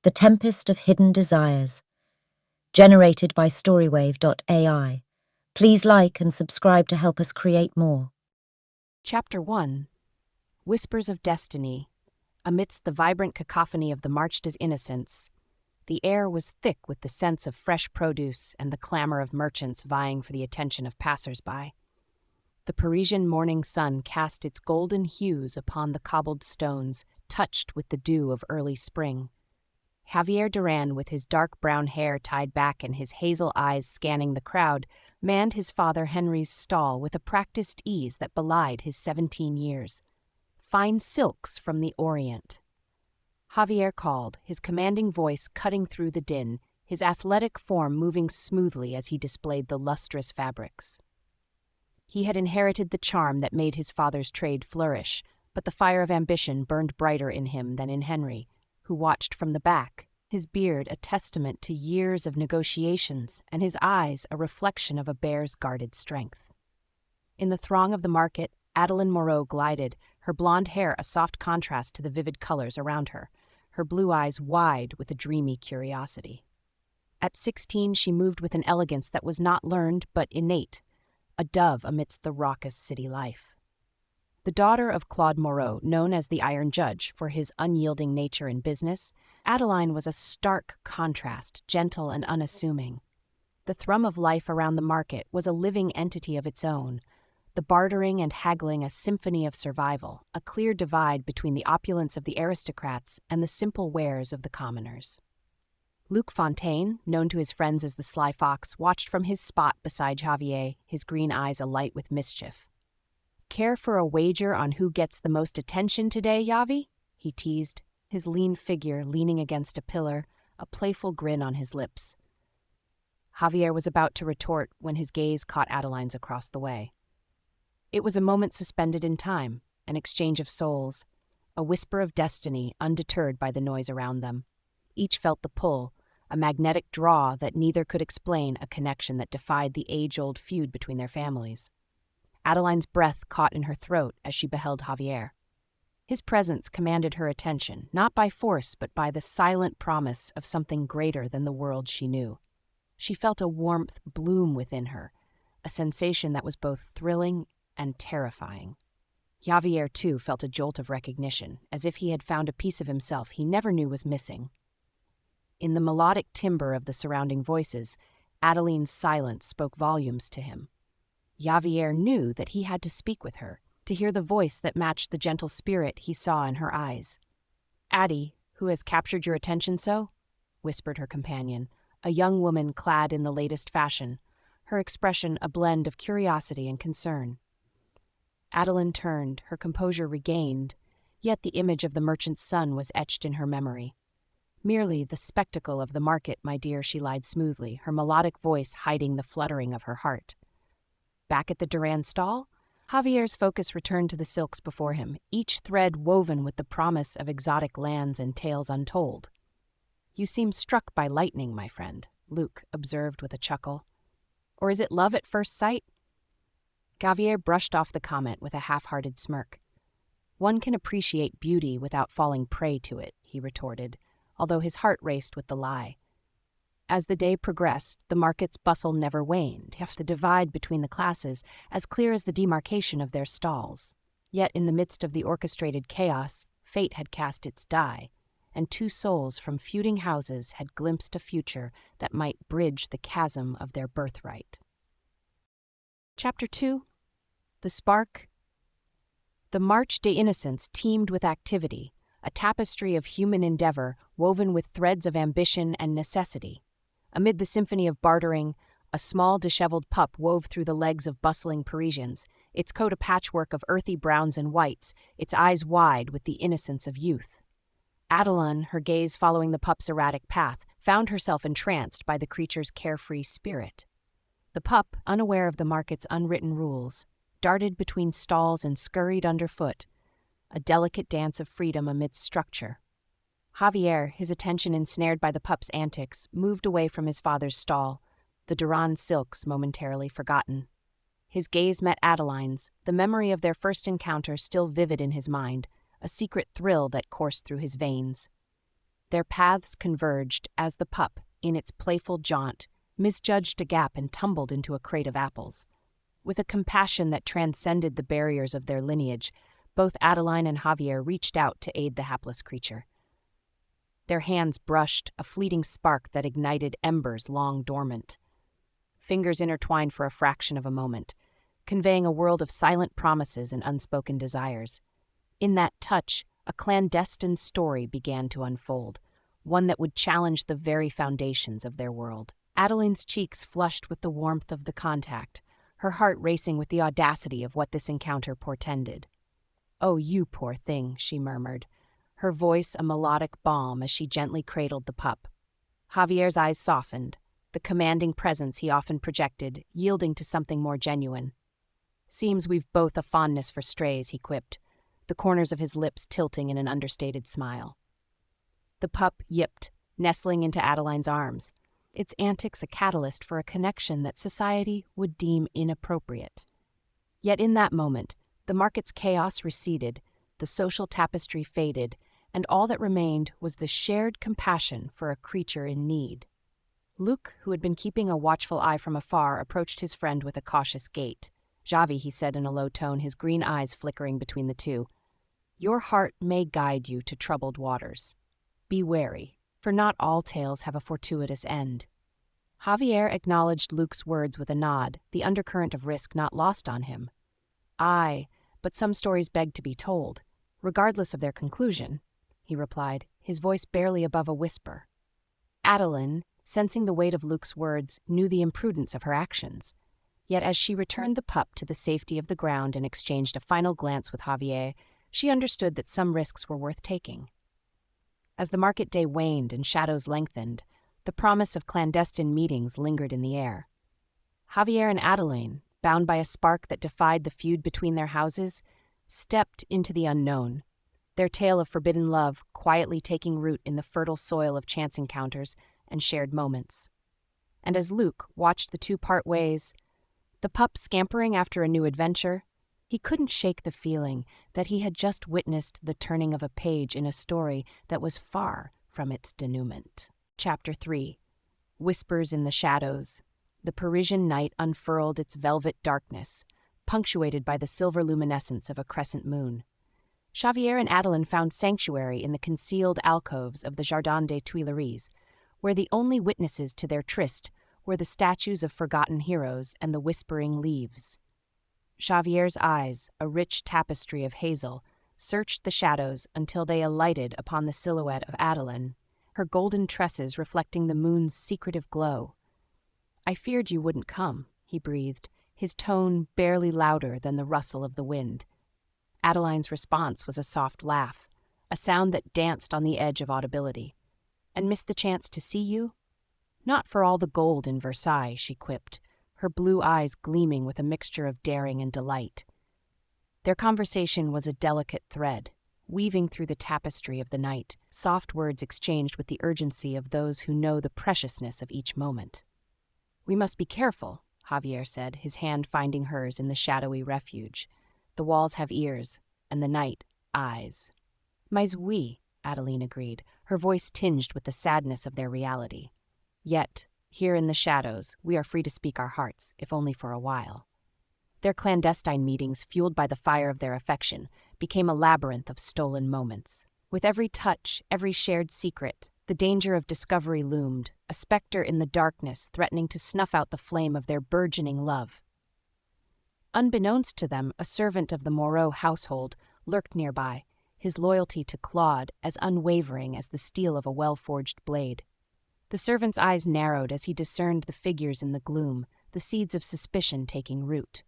The Tempest of Hidden Desires, generated by StoryWave.ai. Please like and subscribe to help us create more. Chapter 1. Whispers of Destiny. Amidst the vibrant cacophony of the March des Innocents, the air was thick with the sense of fresh produce and the clamor of merchants vying for the attention of passers-by. The Parisian morning sun cast its golden hues upon the cobbled stones, touched with the dew of early spring. Javier Duran, with his dark brown hair tied back and his hazel eyes scanning the crowd, manned his father Henry's stall with a practiced ease that belied his 17 years. Fine silks from the Orient. Javier called, his commanding voice cutting through the din, his athletic form moving smoothly as he displayed the lustrous fabrics. He had inherited the charm that made his father's trade flourish, but the fire of ambition burned brighter in him than in Henry, who watched from the back, his beard a testament to years of negotiations and his eyes a reflection of a bear's guarded strength. In the throng of the market, Adeline Moreau glided, her blonde hair a soft contrast to the vivid colors around her, her blue eyes wide with a dreamy curiosity. At 16, she moved with an elegance that was not learned but innate, a dove amidst the raucous city life. The daughter of Claude Moreau, known as the Iron Judge for his unyielding nature in business, Adeline was a stark contrast, gentle and unassuming. The thrum of life around the market was a living entity of its own, the bartering and haggling a symphony of survival, a clear divide between the opulence of the aristocrats and the simple wares of the commoners. Luc Fontaine, known to his friends as the Sly Fox, watched from his spot beside Javier, his green eyes alight with mischief. "Care for a wager on who gets the most attention today, Javi?" he teased, his lean figure leaning against a pillar, a playful grin on his lips. Javier was about to retort when his gaze caught Adeline's across the way. It was a moment suspended in time, an exchange of souls, a whisper of destiny undeterred by the noise around them. Each felt the pull, a magnetic draw that neither could explain, a connection that defied the age-old feud between their families. Adeline's breath caught in her throat as she beheld Javier. His presence commanded her attention, not by force but by the silent promise of something greater than the world she knew. She felt a warmth bloom within her, a sensation that was both thrilling and terrifying. Javier, too, felt a jolt of recognition, as if he had found a piece of himself he never knew was missing. In the melodic timbre of the surrounding voices, Adeline's silence spoke volumes to him. Javier knew that he had to speak with her, to hear the voice that matched the gentle spirit he saw in her eyes. "Addie, who has captured your attention so?" whispered her companion, a young woman clad in the latest fashion, her expression a blend of curiosity and concern. Adeline turned, her composure regained, yet the image of the merchant's son was etched in her memory. "Merely the spectacle of the market, my dear," she lied smoothly, her melodic voice hiding the fluttering of her heart. Back at the Duran stall, Javier's focus returned to the silks before him, each thread woven with the promise of exotic lands and tales untold. "You seem struck by lightning, my friend," Luc observed with a chuckle. "Or is it love at first sight?" Javier brushed off the comment with a half-hearted smirk. "One can appreciate beauty without falling prey to it," he retorted, although his heart raced with the lie. As the day progressed, the market's bustle never waned, the divide between the classes as clear as the demarcation of their stalls. Yet in the midst of the orchestrated chaos, fate had cast its die, and two souls from feuding houses had glimpsed a future that might bridge the chasm of their birthright. Chapter 2. The Spark. The March des Innocents teemed with activity, a tapestry of human endeavor woven with threads of ambition and necessity. Amid the symphony of bartering, a small disheveled pup wove through the legs of bustling Parisians, its coat a patchwork of earthy browns and whites, its eyes wide with the innocence of youth. Adeline, her gaze following the pup's erratic path, found herself entranced by the creature's carefree spirit. The pup, unaware of the market's unwritten rules, darted between stalls and scurried underfoot, a delicate dance of freedom amidst structure. Javier, his attention ensnared by the pup's antics, moved away from his father's stall, the Duran silks momentarily forgotten. His gaze met Adeline's, the memory of their first encounter still vivid in his mind, a secret thrill that coursed through his veins. Their paths converged as the pup, in its playful jaunt, misjudged a gap and tumbled into a crate of apples. With a compassion that transcended the barriers of their lineage, both Adeline and Javier reached out to aid the hapless creature. Their hands brushed a fleeting spark that ignited embers long dormant. Fingers intertwined for a fraction of a moment, conveying a world of silent promises and unspoken desires. In that touch, a clandestine story began to unfold, one that would challenge the very foundations of their world. Adeline's cheeks flushed with the warmth of the contact, her heart racing with the audacity of what this encounter portended. "Oh, you poor thing," she murmured, her voice a melodic balm as she gently cradled the pup. Javier's eyes softened, the commanding presence he often projected, yielding to something more genuine. "Seems we've both a fondness for strays," he quipped, the corners of his lips tilting in an understated smile. The pup yipped, nestling into Adeline's arms, its antics a catalyst for a connection that society would deem inappropriate. Yet in that moment, the market's chaos receded, the social tapestry faded, and all that remained was the shared compassion for a creature in need. Luke, who had been keeping a watchful eye from afar, approached his friend with a cautious gait. "Javi," he said in a low tone, his green eyes flickering between the two, "your heart may guide you to troubled waters. Be wary, for not all tales have a fortuitous end." Javier acknowledged Luke's words with a nod, the undercurrent of risk not lost on him. "Aye, but some stories beg to be told, regardless of their conclusion," he replied, his voice barely above a whisper. Adeline, sensing the weight of Luke's words, knew the imprudence of her actions. Yet as she returned the pup to the safety of the ground and exchanged a final glance with Javier, she understood that some risks were worth taking. As the market day waned and shadows lengthened, the promise of clandestine meetings lingered in the air. Javier and Adeline, bound by a spark that defied the feud between their houses, stepped into the unknown, their tale of forbidden love quietly taking root in the fertile soil of chance encounters and shared moments. And as Luke watched the two part ways, the pup scampering after a new adventure, he couldn't shake the feeling that he had just witnessed the turning of a page in a story that was far from its denouement. Chapter 3. Whispers in the Shadows. The Parisian night unfurled its velvet darkness, punctuated by the silver luminescence of a crescent moon. Javier and Adeline found sanctuary in the concealed alcoves of the Jardin des Tuileries, where the only witnesses to their tryst were the statues of forgotten heroes and the whispering leaves. Javier's eyes, a rich tapestry of hazel, searched the shadows until they alighted upon the silhouette of Adeline, her golden tresses reflecting the moon's secretive glow. "I feared you wouldn't come," he breathed, his tone barely louder than the rustle of the wind. Adeline's response was a soft laugh, a sound that danced on the edge of audibility. "And missed the chance to see you?" "Not for all the gold in Versailles," she quipped, her blue eyes gleaming with a mixture of daring and delight. Their conversation was a delicate thread, weaving through the tapestry of the night, soft words exchanged with the urgency of those who know the preciousness of each moment. "We must be careful," Javier said, his hand finding hers in the shadowy refuge. "The walls have ears, and the night, eyes." "Mais oui," Adeline agreed, her voice tinged with the sadness of their reality. "Yet, here in the shadows, we are free to speak our hearts, if only for a while." Their clandestine meetings, fueled by the fire of their affection, became a labyrinth of stolen moments. With every touch, every shared secret, the danger of discovery loomed, a specter in the darkness threatening to snuff out the flame of their burgeoning love. Unbeknownst to them, a servant of the Moreau household lurked nearby, his loyalty to Claude as unwavering as the steel of a well-forged blade. The servant's eyes narrowed as he discerned the figures in the gloom, the seeds of suspicion taking root.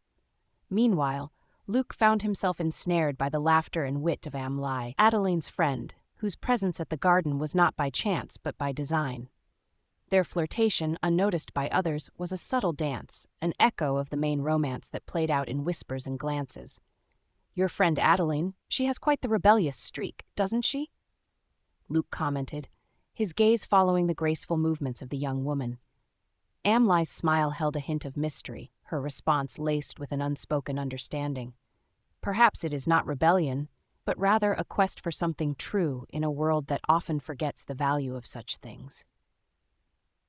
Meanwhile, Luke found himself ensnared by the laughter and wit of Amlai, Adeline's friend, whose presence at the garden was not by chance but by design. Their flirtation, unnoticed by others, was a subtle dance, an echo of the main romance that played out in whispers and glances. "Your friend Adeline, she has quite the rebellious streak, doesn't she?" Luke commented, his gaze following the graceful movements of the young woman. Amlai's smile held a hint of mystery, her response laced with an unspoken understanding. "Perhaps it is not rebellion, but rather a quest for something true in a world that often forgets the value of such things.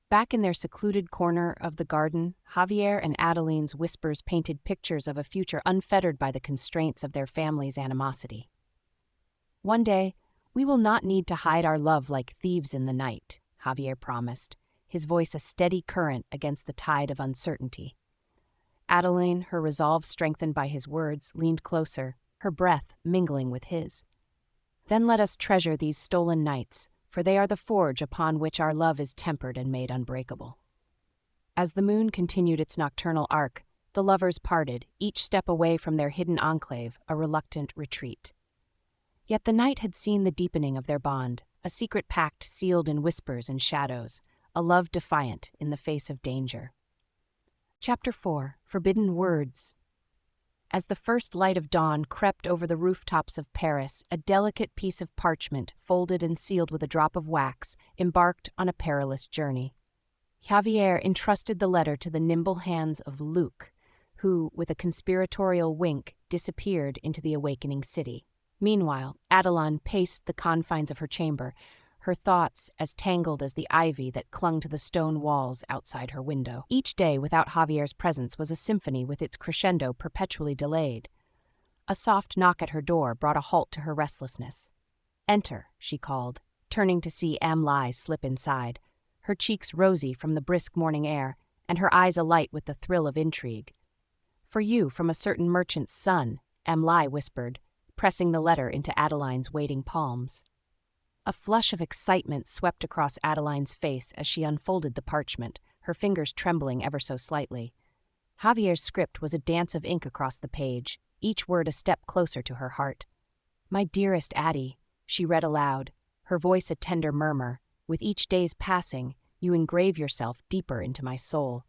Back in their secluded corner of the garden, Javier and Adeline's whispers painted pictures of a future unfettered by the constraints of their family's animosity. "One day, we will not need to hide our love like thieves in the night," Javier promised, his voice a steady current against the tide of uncertainty. Adeline, her resolve strengthened by his words, leaned closer, her breath mingling with his. "Then let us treasure these stolen nights, for they are the forge upon which our love is tempered and made unbreakable." As the moon continued its nocturnal arc, the lovers parted, each step away from their hidden enclave, a reluctant retreat. Yet the night had seen the deepening of their bond, a secret pact sealed in whispers and shadows, a love defiant in the face of danger. Chapter 4: Forbidden Words. As the first light of dawn crept over the rooftops of Paris, a delicate piece of parchment, folded and sealed with a drop of wax, embarked on a perilous journey. Javier entrusted the letter to the nimble hands of Luc, who, with a conspiratorial wink, disappeared into the awakening city. Meanwhile, Adeline paced the confines of her chamber, her thoughts as tangled as the ivy that clung to the stone walls outside her window. Each day without Javier's presence was a symphony with its crescendo perpetually delayed. A soft knock at her door brought a halt to her restlessness. "Enter," she called, turning to see Am-Lai slip inside, her cheeks rosy from the brisk morning air, and her eyes alight with the thrill of intrigue. "For you from a certain merchant's son," Am-Lai whispered, pressing the letter into Adeline's waiting palms. A flush of excitement swept across Adeline's face as she unfolded the parchment, her fingers trembling ever so slightly. Javier's script was a dance of ink across the page, each word a step closer to her heart. "My dearest Addie," she read aloud, her voice a tender murmur, "with each day's passing, you engrave yourself deeper into my soul."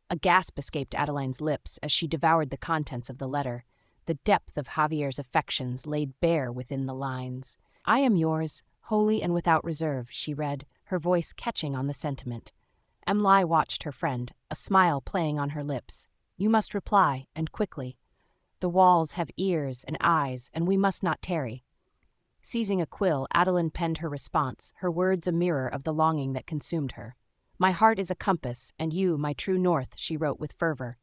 A gasp escaped Adeline's lips as she devoured the contents of the letter, the depth of Javier's affections laid bare within the lines. "I am yours, wholly and without reserve," she read, her voice catching on the sentiment. Am-Lai watched her friend, a smile playing on her lips. "You must reply, and quickly. The walls have ears and eyes, and we must not tarry." Seizing a quill, Adeline penned her response, her words a mirror of the longing that consumed her. "My heart is a compass, and you, my true north," she wrote with fervor.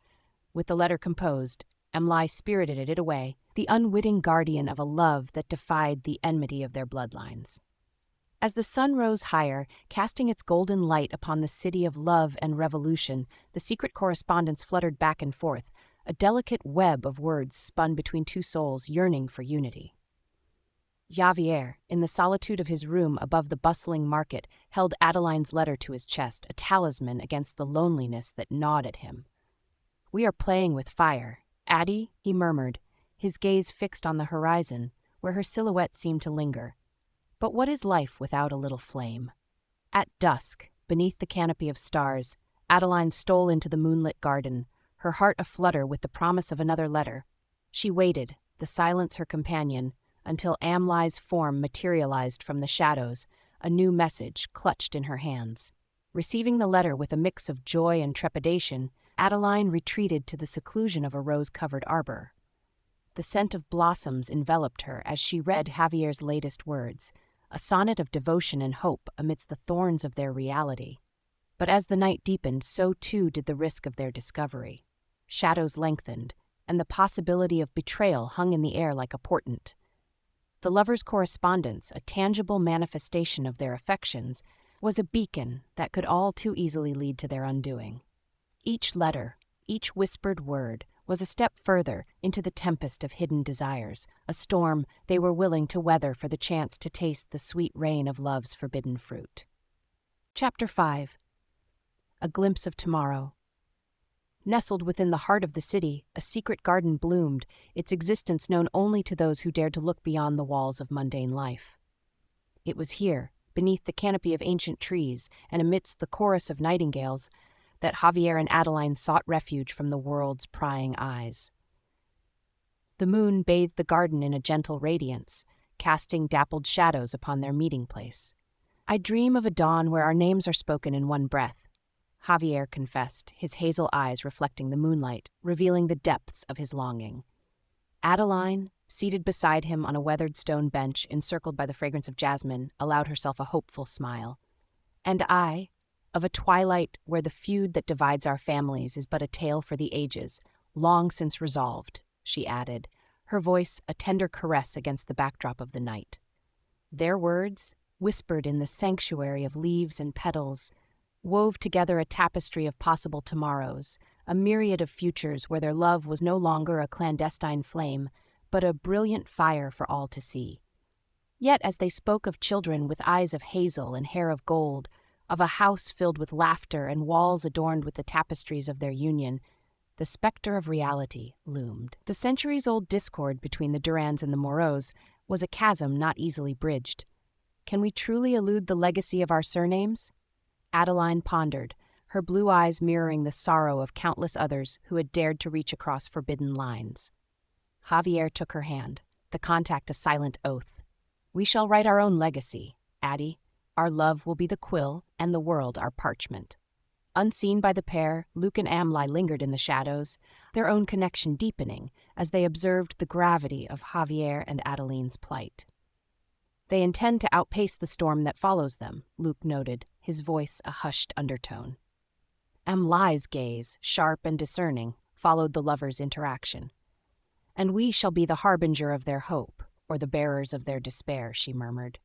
With the letter composed, Am-Lai spirited it away, the unwitting guardian of a love that defied the enmity of their bloodlines. As the sun rose higher, casting its golden light upon the city of love and revolution, the secret correspondence fluttered back and forth, a delicate web of words spun between two souls yearning for unity. Javier, in the solitude of his room above the bustling market, held Adeline's letter to his chest, a talisman against the loneliness that gnawed at him. "We are playing with fire. Addie," he murmured, his gaze fixed on the horizon, where her silhouette seemed to linger. "But what is life without a little flame?" At dusk, beneath the canopy of stars, Adeline stole into the moonlit garden, her heart aflutter with the promise of another letter. She waited, the silence her companion, until Am-Lai's form materialized from the shadows, a new message clutched in her hands. Receiving the letter with a mix of joy and trepidation, Adeline retreated to the seclusion of a rose-covered arbor. The scent of blossoms enveloped her as she read Javier's latest words, a sonnet of devotion and hope amidst the thorns of their reality. But as the night deepened, so too did the risk of their discovery. Shadows lengthened, and the possibility of betrayal hung in the air like a portent. The lovers' correspondence, a tangible manifestation of their affections, was a beacon that could all too easily lead to their undoing. Each letter, each whispered word, was a step further into the tempest of hidden desires, a storm they were willing to weather for the chance to taste the sweet rain of love's forbidden fruit. Chapter 5: A Glimpse of Tomorrow. Nestled within the heart of the city, a secret garden bloomed, its existence known only to those who dared to look beyond the walls of mundane life. It was here, beneath the canopy of ancient trees and amidst the chorus of nightingales, that Javier and Adeline sought refuge from the world's prying eyes. The moon bathed the garden in a gentle radiance, casting dappled shadows upon their meeting place. "I dream of a dawn where our names are spoken in one breath," Javier confessed, his hazel eyes reflecting the moonlight, revealing the depths of his longing. Adeline, seated beside him on a weathered stone bench encircled by the fragrance of jasmine, allowed herself a hopeful smile. "And I, of a twilight where the feud that divides our families is but a tale for the ages, long since resolved," she added, her voice a tender caress against the backdrop of the night. Their words, whispered in the sanctuary of leaves and petals, wove together a tapestry of possible tomorrows, a myriad of futures where their love was no longer a clandestine flame, but a brilliant fire for all to see. Yet as they spoke of children with eyes of hazel and hair of gold, of a house filled with laughter and walls adorned with the tapestries of their union, the specter of reality loomed. The centuries-old discord between the Durands and the Moreaus was a chasm not easily bridged. Can we truly elude the legacy of our surnames? Adeline pondered, her blue eyes mirroring the sorrow of countless others who had dared to reach across forbidden lines. Javier took her hand, the contact a silent oath. "We shall write our own legacy, Addie. Our love will be the quill and the world our parchment." Unseen by the pair, Luke and Amli lingered in the shadows, their own connection deepening as they observed the gravity of Javier and Adeline's plight. "They intend to outpace the storm that follows them," Luke noted, his voice a hushed undertone. Amli's gaze, sharp and discerning, followed the lovers' interaction. "And we shall be the harbinger of their hope, or the bearers of their despair," she murmured.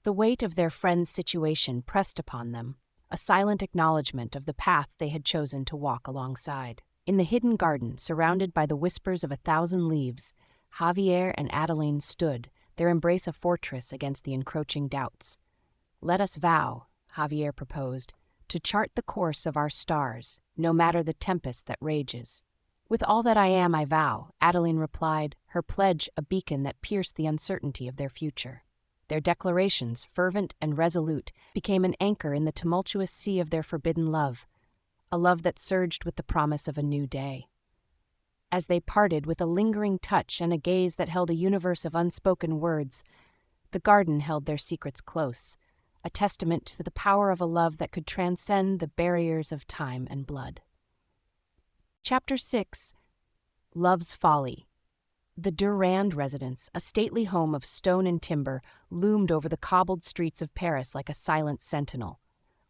The weight of their friend's situation pressed upon them, a silent acknowledgement of the path they had chosen to walk alongside. In the hidden garden, surrounded by the whispers of 1,000 leaves, Javier and Adeline stood, their embrace a fortress against the encroaching doubts. "Let us vow," Javier proposed, "to chart the course of our stars, no matter the tempest that rages." "With all that I am, I vow," Adeline replied, her pledge a beacon that pierced the uncertainty of their future. Their declarations, fervent and resolute, became an anchor in the tumultuous sea of their forbidden love, a love that surged with the promise of a new day. As they parted with a lingering touch and a gaze that held a universe of unspoken words, the garden held their secrets close, a testament to the power of a love that could transcend the barriers of time and blood. Chapter 6. Love's Folly. The Durand residence, a stately home of stone and timber, loomed over the cobbled streets of Paris like a silent sentinel.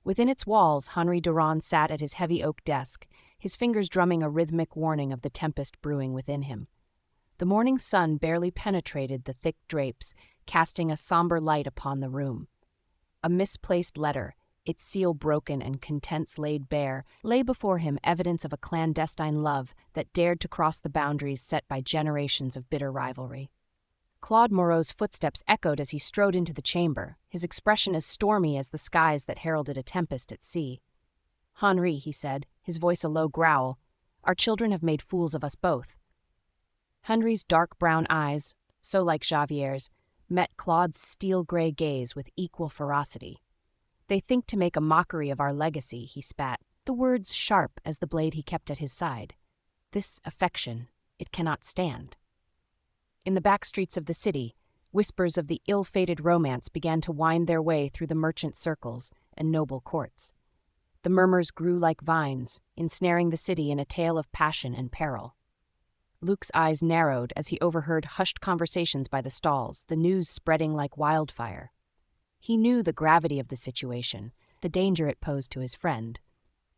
Within its walls, Henri Durand sat at his heavy oak desk, his fingers drumming a rhythmic warning of the tempest brewing within him. The morning sun barely penetrated the thick drapes, casting a somber light upon the room. A misplaced letter, its seal broken and contents laid bare, lay before him evidence of a clandestine love that dared to cross the boundaries set by generations of bitter rivalry. Claude Moreau's footsteps echoed as he strode into the chamber, his expression as stormy as the skies that heralded a tempest at sea. "Henri," he said, his voice a low growl, "our children have made fools of us both." Henri's dark brown eyes, so like Javier's, met Claude's steel-gray gaze with equal ferocity. "They think to make a mockery of our legacy," he spat, the words sharp as the blade he kept at his side. "This affection, it cannot stand." In the back streets of the city, whispers of the ill-fated romance began to wind their way through the merchant circles and noble courts. The murmurs grew like vines, ensnaring the city in a tale of passion and peril. Luke's eyes narrowed as he overheard hushed conversations by the stalls, the news spreading like wildfire. He knew the gravity of the situation, the danger it posed to his friend.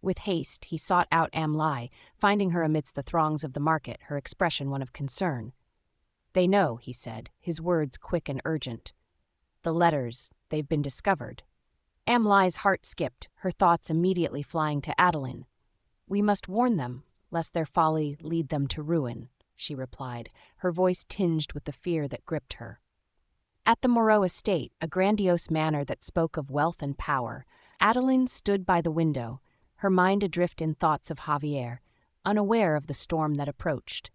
With haste, he sought out Amli, finding her amidst the throngs of the market, her expression one of concern. "They know," he said, his words quick and urgent. "The letters, they've been discovered." Amli's heart skipped, her thoughts immediately flying to Adeline. "We must warn them, lest their folly lead them to ruin," she replied, her voice tinged with the fear that gripped her. At the Moreau estate, a grandiose manor that spoke of wealth and power, Adeline stood by the window, her mind adrift in thoughts of Javier, unaware of the storm that approached.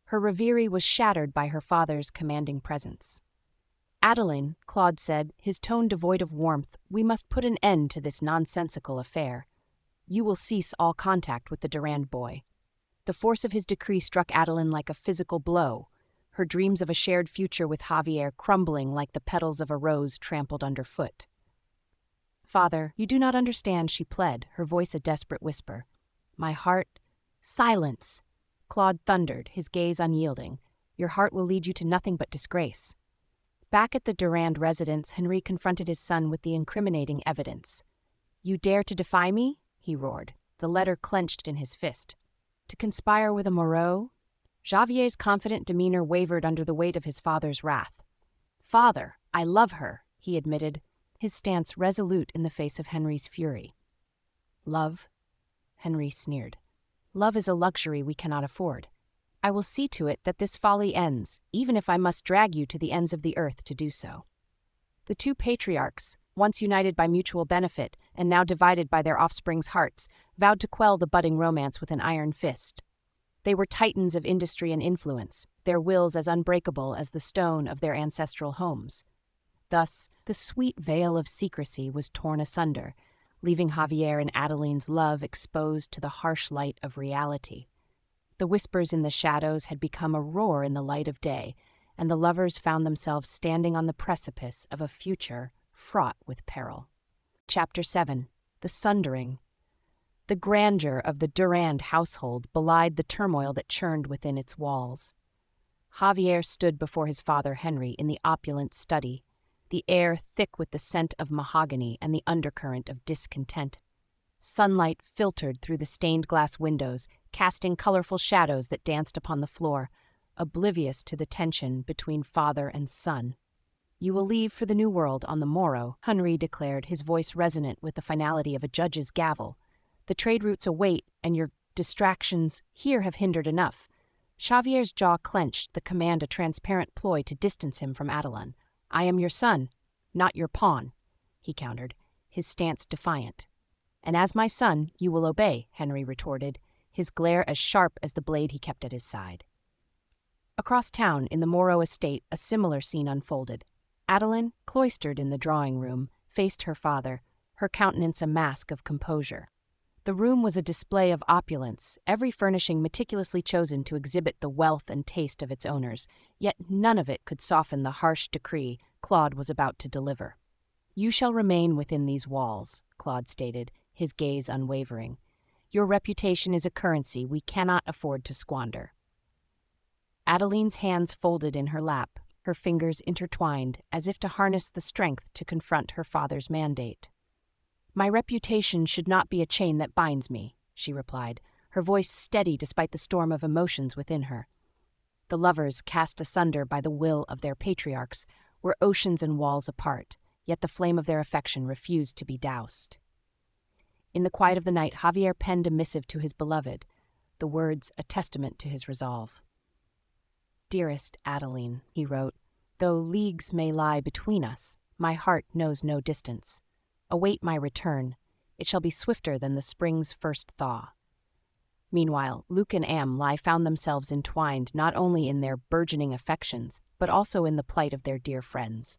Her reverie was shattered by her father's commanding presence. "Adeline," Claude said, his tone devoid of warmth, "we must put an end to this nonsensical affair. You will cease all contact with the Durand boy." The force of his decree struck Adeline like a physical blow, her dreams of a shared future with Javier crumbling like the petals of a rose trampled underfoot. "Father, you do not understand," she pled, her voice a desperate whisper. "My heart—" "Silence!" Claude thundered, his gaze unyielding. Your heart will lead you to nothing but disgrace. Back at the Durand residence, Henry confronted his son with the incriminating evidence. You dare to defy me? He roared, the letter clenched in his fist. To conspire with a Moreau? Javier's confident demeanor wavered under the weight of his father's wrath. Father, I love her, he admitted, his stance resolute in the face of Henry's fury. Love? Henry sneered. Love is a luxury we cannot afford. I will see to it that this folly ends, even if I must drag you to the ends of the earth to do so. The two patriarchs, once united by mutual benefit and now divided by their offspring's hearts, vowed to quell the budding romance with an iron fist. They were titans of industry and influence, their wills as unbreakable as the stone of their ancestral homes. Thus, the sweet veil of secrecy was torn asunder, leaving Javier and Adeline's love exposed to the harsh light of reality. The whispers in the shadows had become a roar in the light of day, and the lovers found themselves standing on the precipice of a future fraught with peril. Chapter 7. The Sundering. The grandeur of the Durand household belied the turmoil that churned within its walls. Javier stood before his father Henry in the opulent study, the air thick with the scent of mahogany and the undercurrent of discontent. Sunlight filtered through the stained glass windows, casting colorful shadows that danced upon the floor, oblivious to the tension between father and son. You will leave for the New World on the morrow, Henry declared, his voice resonant with the finality of a judge's gavel. The trade routes await, and your distractions here have hindered enough. Xavier's jaw clenched, the command a transparent ploy to distance him from Adeline. I am your son, not your pawn, he countered, his stance defiant. And as my son, you will obey, Henry retorted, his glare as sharp as the blade he kept at his side. Across town, in the Moreau estate, a similar scene unfolded. Adeline, cloistered in the drawing room, faced her father, her countenance a mask of composure. The room was a display of opulence, every furnishing meticulously chosen to exhibit the wealth and taste of its owners, yet none of it could soften the harsh decree Claude was about to deliver. You shall remain within these walls, Claude stated, his gaze unwavering. Your reputation is a currency we cannot afford to squander. Adeline's hands folded in her lap, her fingers intertwined as if to harness the strength to confront her father's mandate. My reputation should not be a chain that binds me, she replied, her voice steady despite the storm of emotions within her. The lovers, cast asunder by the will of their patriarchs, were oceans and walls apart, yet the flame of their affection refused to be doused. In the quiet of the night, Javier penned a missive to his beloved, the words a testament to his resolve. Dearest Adeline, he wrote, though leagues may lie between us, my heart knows no distance. Await my return. It shall be swifter than the spring's first thaw. Meanwhile, Luke and Am found themselves entwined not only in their burgeoning affections, but also in the plight of their dear friends.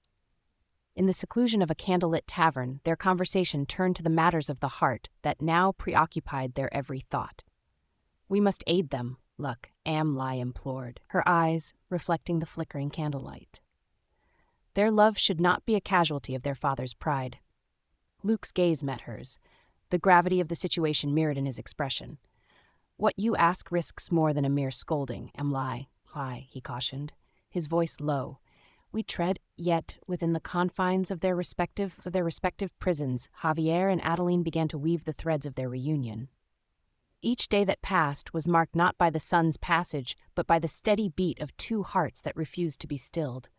In the seclusion of a candlelit tavern, their conversation turned to the matters of the heart that now preoccupied their every thought. We must aid them, Luck, Am implored, her eyes reflecting the flickering candlelight. Their love should not be a casualty of their father's pride. Luke's gaze met hers, the gravity of the situation mirrored in his expression. What you ask risks more than a mere scolding, Am he cautioned, his voice low. We tread yet within the confines of their respective prisons. Javier and Adeline began to weave the threads of their reunion. Each day that passed was marked not by the sun's passage, but by the steady beat of two hearts that refused to be stilled.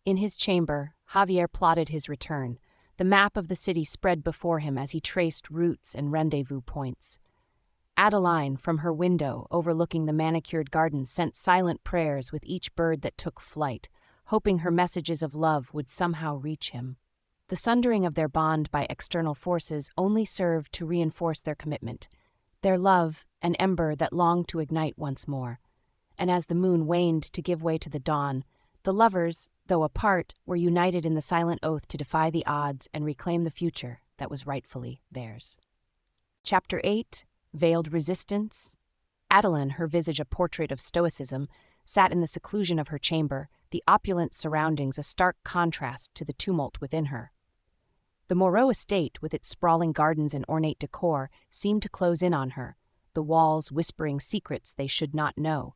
In his chamber, Javier plotted his return, the map of the city spread before him as he traced routes and rendezvous points. Adeline, from her window overlooking the manicured gardens, sent silent prayers with each bird that took flight, hoping her messages of love would somehow reach him. The sundering of their bond by external forces only served to reinforce their commitment, their love an ember that longed to ignite once more. And as the moon waned to give way to the dawn, the lovers, though apart, were united in the silent oath to defy the odds and reclaim the future that was rightfully theirs. Chapter 8. Veiled Resistance. Adeline, her visage a portrait of stoicism, sat in the seclusion of her chamber, the opulent surroundings a stark contrast to the tumult within her. The Moreau estate, with its sprawling gardens and ornate decor, seemed to close in on her, the walls whispering secrets they should not know.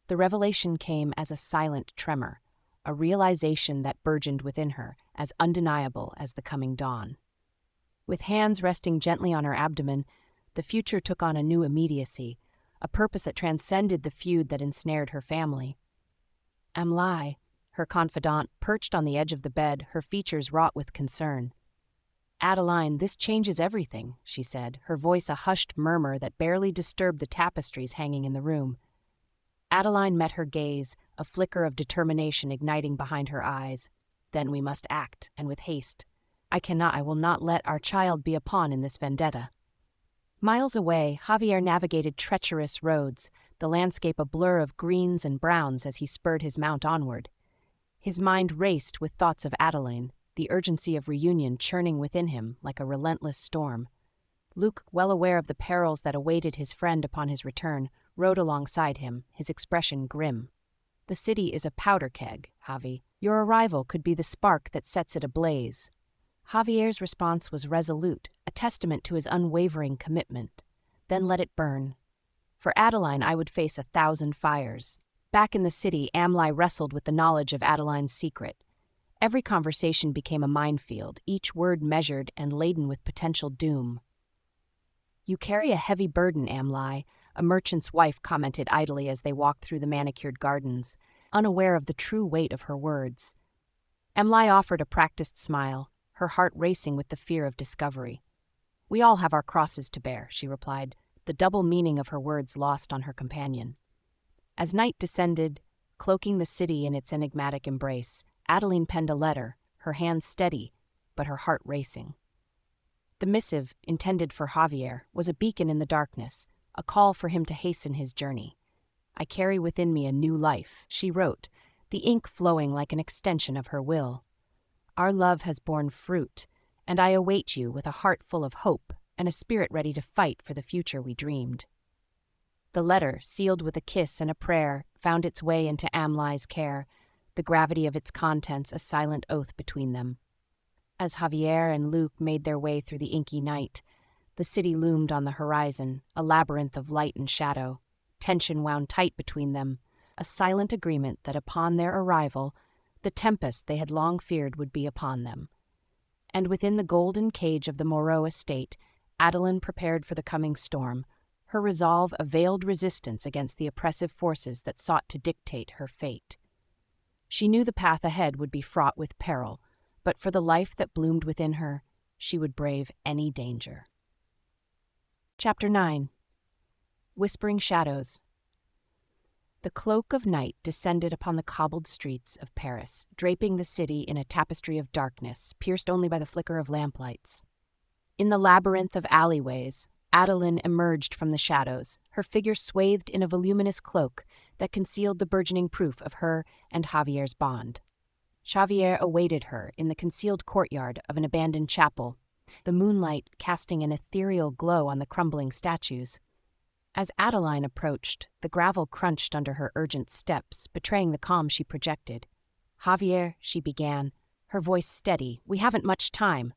The revelation came as a silent tremor, a realization that burgeoned within her, as undeniable as the coming dawn. With hands resting gently on her abdomen, the future took on a new immediacy, a purpose that transcended the feud that ensnared her family. Amlai, her confidant, perched on the edge of the bed, her features wrought with concern. "Adeline, this changes everything," she said, her voice a hushed murmur that barely disturbed the tapestries hanging in the room. Adeline met her gaze, a flicker of determination igniting behind her eyes. "Then we must act, and with haste. I will not let our child be a pawn in this vendetta." Miles away, Javier navigated treacherous roads, the landscape a blur of greens and browns as he spurred his mount onward. His mind raced with thoughts of Adeline, the urgency of reunion churning within him like a relentless storm. Luke, well aware of the perils that awaited his friend upon his return, rode alongside him, his expression grim. "The city is a powder keg, Javi. Your arrival could be the spark that sets it ablaze." Javier's response was resolute, a testament to his unwavering commitment. "Then let it burn. For Adeline, I would face 1,000 fires." Back in the city, Amlai wrestled with the knowledge of Adeline's secret. Every conversation became a minefield, each word measured and laden with potential doom. "You carry a heavy burden, Amlai," a merchant's wife commented idly as they walked through the manicured gardens, unaware of the true weight of her words. Amlai offered a practiced smile, her heart racing with the fear of discovery. "We all have our crosses to bear," she replied, the double meaning of her words lost on her companion. As night descended, cloaking the city in its enigmatic embrace, Adeline penned a letter, her hand steady, but her heart racing. The missive, intended for Javier, was a beacon in the darkness, a call for him to hasten his journey. "I carry within me a new life," she wrote, the ink flowing like an extension of her will. "Our love has borne fruit, and I await you with a heart full of hope and a spirit ready to fight for the future we dreamed." The letter, sealed with a kiss and a prayer, found its way into Amlai's care, the gravity of its contents a silent oath between them. As Javier and Luke made their way through the inky night, the city loomed on the horizon, a labyrinth of light and shadow. Tension wound tight between them, a silent agreement that upon their arrival, the tempest they had long feared would be upon them. And within the golden cage of the Moreau estate, Adeline prepared for the coming storm, her resolve a veiled resistance against the oppressive forces that sought to dictate her fate. She knew the path ahead would be fraught with peril, but for the life that bloomed within her, she would brave any danger. Chapter 9. Whispering Shadows. The cloak of night descended upon the cobbled streets of Paris, draping the city in a tapestry of darkness, pierced only by the flicker of lamplights. In the labyrinth of alleyways, Adeline emerged from the shadows, her figure swathed in a voluminous cloak that concealed the burgeoning proof of her and Javier's bond. Javier awaited her in the concealed courtyard of an abandoned chapel, the moonlight casting an ethereal glow on the crumbling statues. As Adeline approached, the gravel crunched under her urgent steps, betraying the calm she projected. "Javier," she began, her voice steady, "we haven't much time.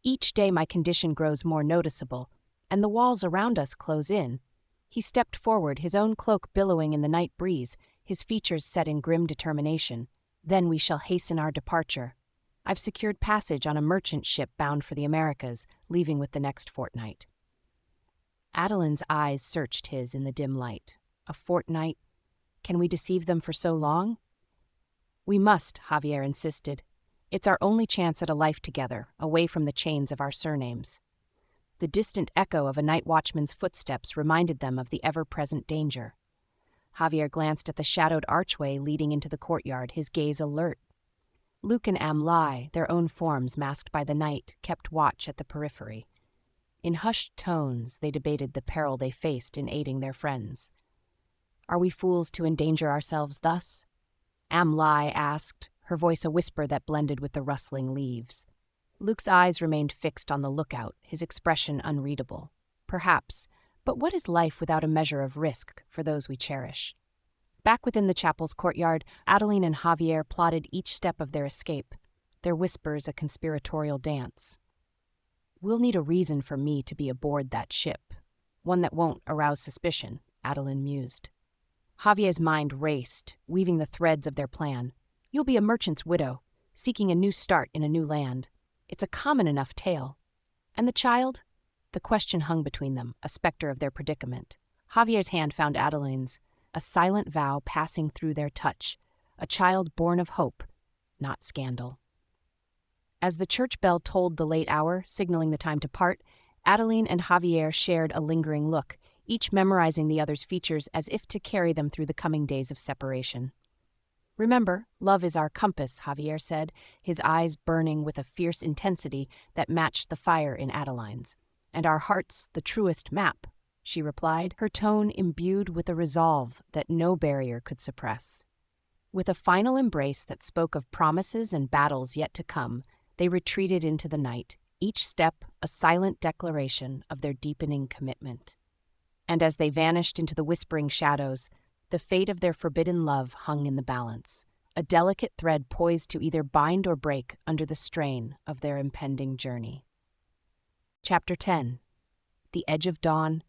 Each day my condition grows more noticeable, and the walls around us close in." He stepped forward, his own cloak billowing in the night breeze, his features set in grim determination. "Then we shall hasten our departure. I've secured passage on a merchant ship bound for the Americas, leaving with the next fortnight." Adeline's eyes searched his in the dim light. "A fortnight? Can we deceive them for so long?" "We must," Javier insisted. "It's our only chance at a life together, away from the chains of our surnames." The distant echo of a night watchman's footsteps reminded them of the ever-present danger. Javier glanced at the shadowed archway leading into the courtyard, his gaze alert. Luke and Amlai, their own forms masked by the night, kept watch at the periphery. In hushed tones, they debated the peril they faced in aiding their friends. "Are we fools to endanger ourselves thus?" Amlai asked, her voice a whisper that blended with the rustling leaves. Luke's eyes remained fixed on the lookout, his expression unreadable. "Perhaps, but what is life without a measure of risk for those we cherish?" Back within the chapel's courtyard, Adeline and Javier plotted each step of their escape, their whispers a conspiratorial dance. "We'll need a reason for me to be aboard that ship, one that won't arouse suspicion," Adeline mused. Javier's mind raced, weaving the threads of their plan. You'll be a merchant's widow, seeking a new start in a new land. It's a common enough tale. And the child? The question hung between them, a specter of their predicament. Javier's hand found Adeline's, a silent vow passing through their touch, a child born of hope, not scandal. As the church bell tolled the late hour, signaling the time to part, Adeline and Javier shared a lingering look, each memorizing the other's features as if to carry them through the coming days of separation. Remember, love is our compass, Javier said, his eyes burning with a fierce intensity that matched the fire in Adeline's. And our heart's the truest map, she replied, her tone imbued with a resolve that no barrier could suppress. With a final embrace that spoke of promises and battles yet to come, they retreated into the night, each step a silent declaration of their deepening commitment. And as they vanished into the whispering shadows, the fate of their forbidden love hung in the balance, a delicate thread poised to either bind or break under the strain of their impending journey. Chapter 10. The Edge of Dawn.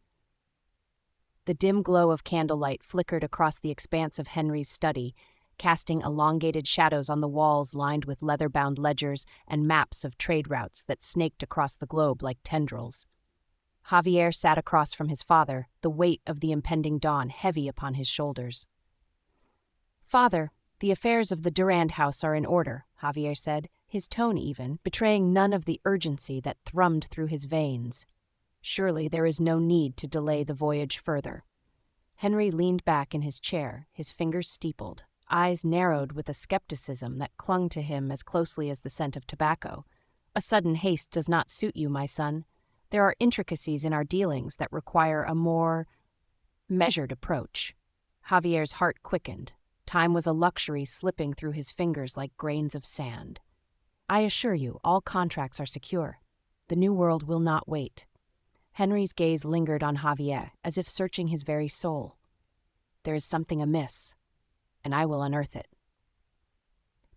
The dim glow of candlelight flickered across the expanse of Henry's study, casting elongated shadows on the walls lined with leather-bound ledgers and maps of trade routes that snaked across the globe like tendrils. Javier sat across from his father, the weight of the impending dawn heavy upon his shoulders. "Father, the affairs of the Durand house are in order," Javier said, his tone even, betraying none of the urgency that thrummed through his veins. "Surely there is no need to delay the voyage further." Henry leaned back in his chair, his fingers steepled, eyes narrowed with a skepticism that clung to him as closely as the scent of tobacco. "A sudden haste does not suit you, my son. There are intricacies in our dealings that require a more measured approach." Javier's heart quickened. Time was a luxury slipping through his fingers like grains of sand. "I assure you, all contracts are secure. The New World will not wait." Henry's gaze lingered on Javier, as if searching his very soul. "There is something amiss, and I will unearth it."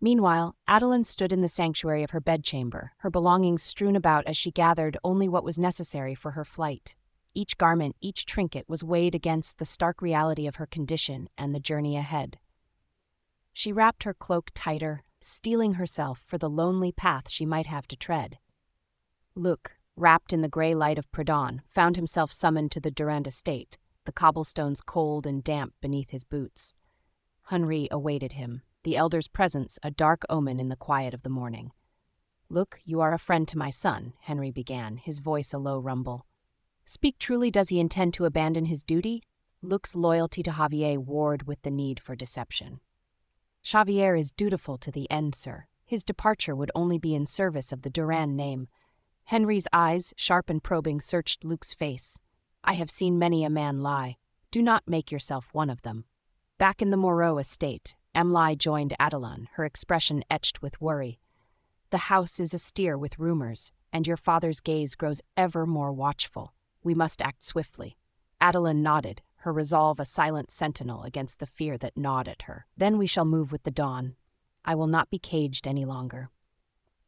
Meanwhile, Adeline stood in the sanctuary of her bedchamber, her belongings strewn about as she gathered only what was necessary for her flight. Each garment, each trinket was weighed against the stark reality of her condition and the journey ahead. She wrapped her cloak tighter, steeling herself for the lonely path she might have to tread. Luc, wrapped in the gray light of pre-dawn, found himself summoned to the Durand estate, the cobblestones cold and damp beneath his boots. Henri awaited him, the elder's presence a dark omen in the quiet of the morning. "Luc, you are a friend to my son," Henry began, his voice a low rumble. "Speak truly, does he intend to abandon his duty?" Luc's loyalty to Javier warred with the need for deception. "Javier is dutiful to the end, sir. His departure would only be in service of the Durand name." Henry's eyes, sharp and probing, searched Luc's face. "I have seen many a man lie. Do not make yourself one of them." Back in the Moreau estate, Emily joined Adeline, her expression etched with worry. "The house is astir with rumors, and your father's gaze grows ever more watchful. We must act swiftly." Adeline nodded, her resolve a silent sentinel against the fear that gnawed at her. "Then we shall move with the dawn. I will not be caged any longer."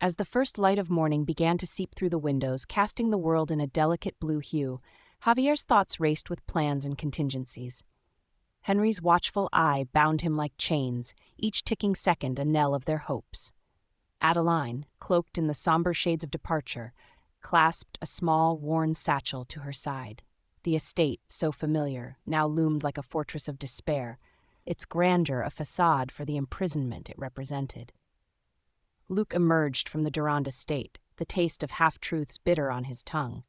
As the first light of morning began to seep through the windows, casting the world in a delicate blue hue, Javier's thoughts raced with plans and contingencies. Henry's watchful eye bound him like chains, each ticking second a knell of their hopes. Adeline, cloaked in the somber shades of departure, clasped a small, worn satchel to her side. The estate, so familiar, now loomed like a fortress of despair, its grandeur a facade for the imprisonment it represented. Luc emerged from the Durand estate, the taste of half-truths bitter on his tongue.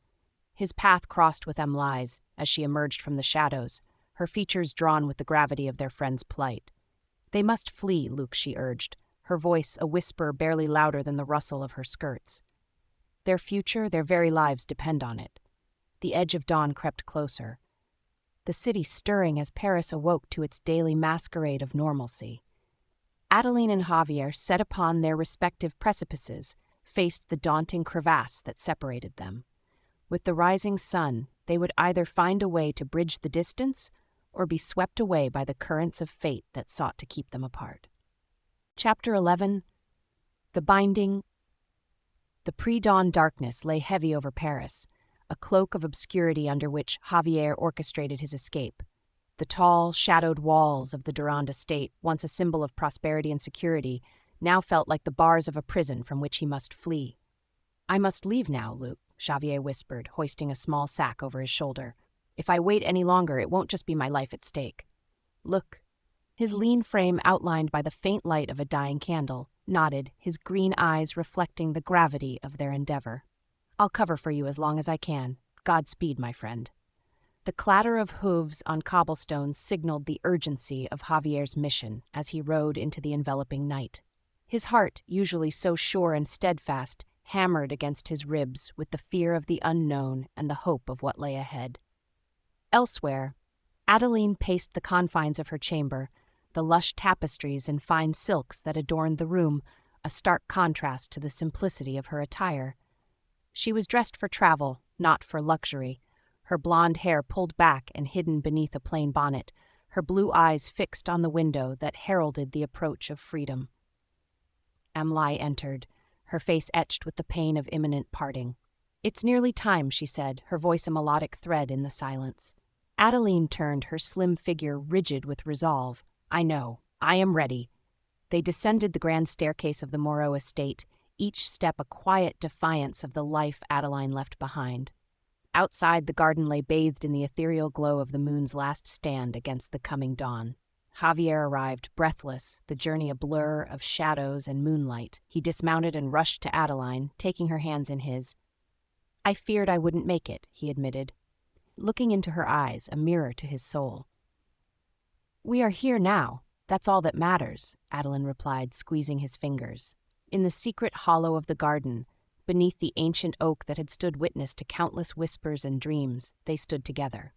His path crossed with Emily's as she emerged from the shadows, her features drawn with the gravity of their friend's plight. "They must flee," Luc, she urged, her voice a whisper barely louder than the rustle of her skirts. "Their future, their very lives depend on it." The edge of dawn crept closer, the city stirring as Paris awoke to its daily masquerade of normalcy. Adeline and Javier, set upon their respective precipices, faced the daunting crevasse that separated them. With the rising sun, they would either find a way to bridge the distance or be swept away by the currents of fate that sought to keep them apart. Chapter 11. The Binding. The pre-dawn darkness lay heavy over Paris, a cloak of obscurity under which Javier orchestrated his escape. The tall, shadowed walls of the Durand estate, once a symbol of prosperity and security, now felt like the bars of a prison from which he must flee. "I must leave now, Luke," Xavier whispered, hoisting a small sack over his shoulder. "If I wait any longer, it won't just be my life at stake." Look. His lean frame, outlined by the faint light of a dying candle, nodded, his green eyes reflecting the gravity of their endeavor. "I'll cover for you as long as I can. Godspeed, my friend." The clatter of hooves on cobblestones signaled the urgency of Javier's mission as he rode into the enveloping night. His heart, usually so sure and steadfast, hammered against his ribs with the fear of the unknown and the hope of what lay ahead. Elsewhere, Adeline paced the confines of her chamber, the lush tapestries and fine silks that adorned the room, a stark contrast to the simplicity of her attire. She was dressed for travel, not for luxury, her blonde hair pulled back and hidden beneath a plain bonnet, her blue eyes fixed on the window that heralded the approach of freedom. Amlai entered, her face etched with the pain of imminent parting. "It's nearly time," she said, her voice a melodic thread in the silence. Adeline turned, her slim figure rigid with resolve. "I know. I am ready." They descended the grand staircase of the Moreau estate, each step a quiet defiance of the life Adeline left behind. Outside, the garden lay bathed in the ethereal glow of the moon's last stand against the coming dawn. Javier arrived, breathless, the journey a blur of shadows and moonlight. He dismounted and rushed to Adeline, taking her hands in his. "I feared I wouldn't make it," he admitted, looking into her eyes, a mirror to his soul. "We are here now. That's all that matters," Adeline replied, squeezing his fingers. In the secret hollow of the garden, beneath the ancient oak that had stood witness to countless whispers and dreams, they stood together.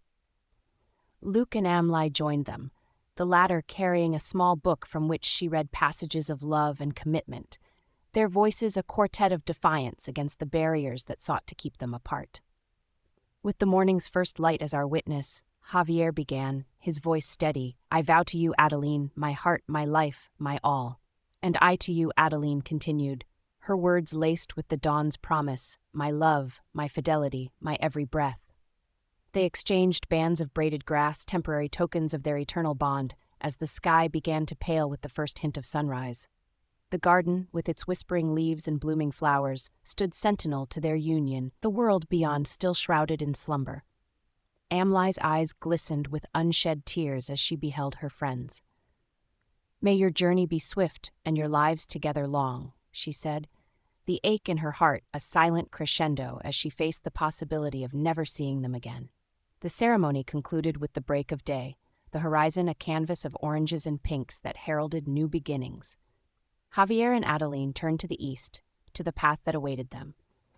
Luke and Amlai joined them, the latter carrying a small book from which she read passages of love and commitment, their voices a quartet of defiance against the barriers that sought to keep them apart. "With the morning's first light as our witness," Javier began, his voice steady, "I vow to you, Adeline, my heart, my life, my all." "And I to you," Adeline continued, her words laced with the dawn's promise, "my love, my fidelity, my every breath." They exchanged bands of braided grass, temporary tokens of their eternal bond, as the sky began to pale with the first hint of sunrise. The garden, with its whispering leaves and blooming flowers, stood sentinel to their union, the world beyond still shrouded in slumber. Amlai's eyes glistened with unshed tears as she beheld her friends. "May your journey be swift and your lives together long," she said, the ache in her heart a silent crescendo as she faced the possibility of never seeing them again. The ceremony concluded with the break of day, the horizon a canvas of oranges and pinks that heralded new beginnings. Javier and Adeline turned to the east, to the path that awaited them,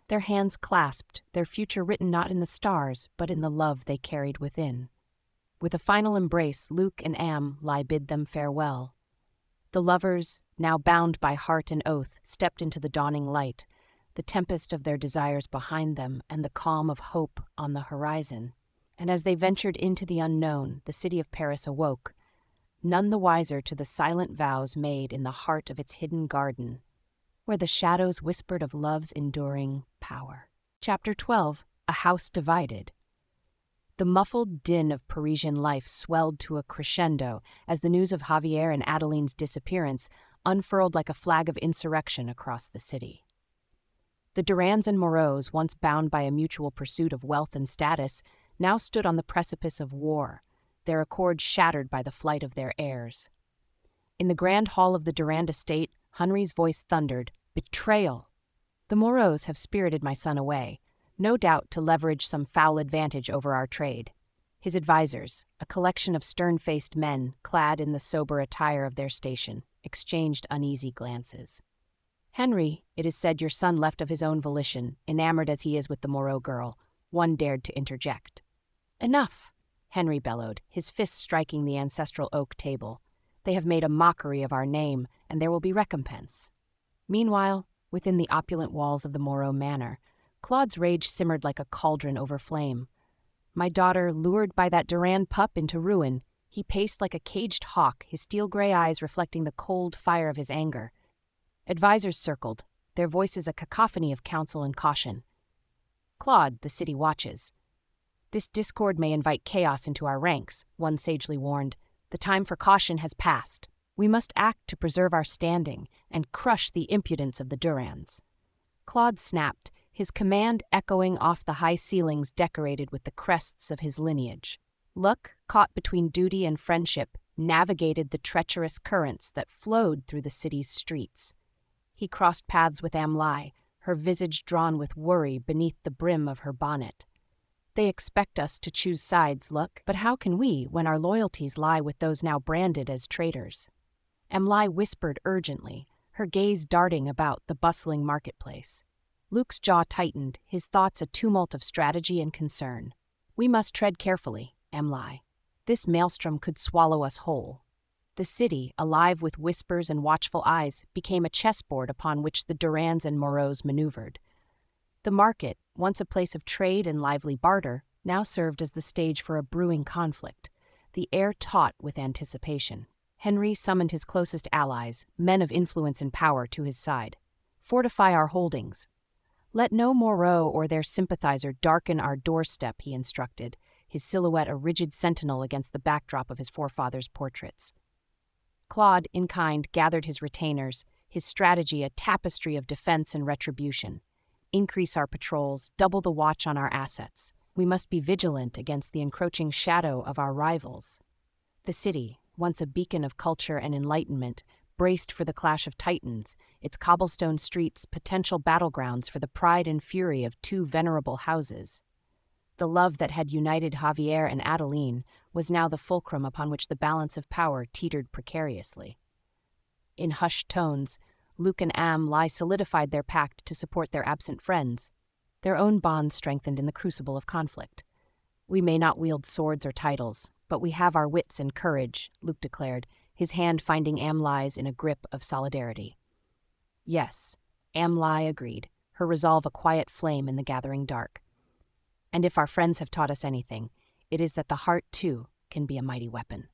their hands clasped, their future written not in the stars, but in the love they carried within. With a final embrace, Luke and Amlai bid them farewell. The lovers, now bound by heart and oath, stepped into the dawning light, the tempest of their desires behind them and the calm of hope on the horizon. And as they ventured into the unknown, the city of Paris awoke, none the wiser to the silent vows made in the heart of its hidden garden, where the shadows whispered of love's enduring power. Chapter 12. A House Divided. The muffled din of Parisian life swelled to a crescendo as the news of Javier and Adeline's disappearance unfurled like a flag of insurrection across the city. The Durands and Moreaus, once bound by a mutual pursuit of wealth and status, now stood on the precipice of war, their accord shattered by the flight of their heirs. In the grand hall of the Durand estate, Henri's voice thundered, "Betrayal! The Moreaus have spirited my son away, no doubt to leverage some foul advantage over our trade." His advisers, a collection of stern-faced men clad in the sober attire of their station, exchanged uneasy glances. "Henry, it is said your son left of his own volition, enamored as he is with the Moreau girl," one dared to interject. "Enough!" Henry bellowed, his fists striking the ancestral oak table. "They have made a mockery of our name, and there will be recompense." Meanwhile, within the opulent walls of the Moreau manor, Claude's rage simmered like a cauldron over flame. My daughter, lured by that Durand pup into ruin, he paced like a caged hawk, his steel-gray eyes reflecting the cold fire of his anger. Advisors circled, their voices a cacophony of counsel and caution. "Claude, the city watches. This discord may invite chaos into our ranks, one sagely warned. The time for caution has passed. We must act to preserve our standing and crush the impudence of the Durans. Claude snapped, his command echoing off the high ceilings decorated with the crests of his lineage. Luck, caught between duty and friendship, navigated the treacherous currents that flowed through the city's streets. He crossed paths with Amlai, her visage drawn with worry beneath the brim of her bonnet. They expect us to choose sides, Luck, but how can we when our loyalties lie with those now branded as traitors? Amlai whispered urgently, her gaze darting about the bustling marketplace. Luke's jaw tightened, his thoughts a tumult of strategy and concern. We must tread carefully, Amlai. This maelstrom could swallow us whole. The city, alive with whispers and watchful eyes, became a chessboard upon which the Durans and Moreaus maneuvered. The market, once a place of trade and lively barter, now served as the stage for a brewing conflict, the air taut with anticipation. Henry summoned his closest allies, men of influence and power, to his side. Fortify our holdings. Let no Moreau or their sympathizer darken our doorstep, he instructed, his silhouette a rigid sentinel against the backdrop of his forefathers' portraits. Claude, in kind, gathered his retainers, his strategy a tapestry of defense and retribution. Increase our patrols, double the watch on our assets. We must be vigilant against the encroaching shadow of our rivals. The city, once a beacon of culture and enlightenment, braced for the clash of titans, its cobblestone streets potential battlegrounds for the pride and fury of two venerable houses. The love that had united Javier and Adeline was now the fulcrum upon which the balance of power teetered precariously. In hushed tones, Luke and Amlai solidified their pact to support their absent friends, their own bonds strengthened in the crucible of conflict. We may not wield swords or titles, but we have our wits and courage, Luke declared, his hand finding Amlai's in a grip of solidarity. Yes, Amlai agreed, her resolve a quiet flame in the gathering dark. And if our friends have taught us anything, it is that the heart, too, can be a mighty weapon.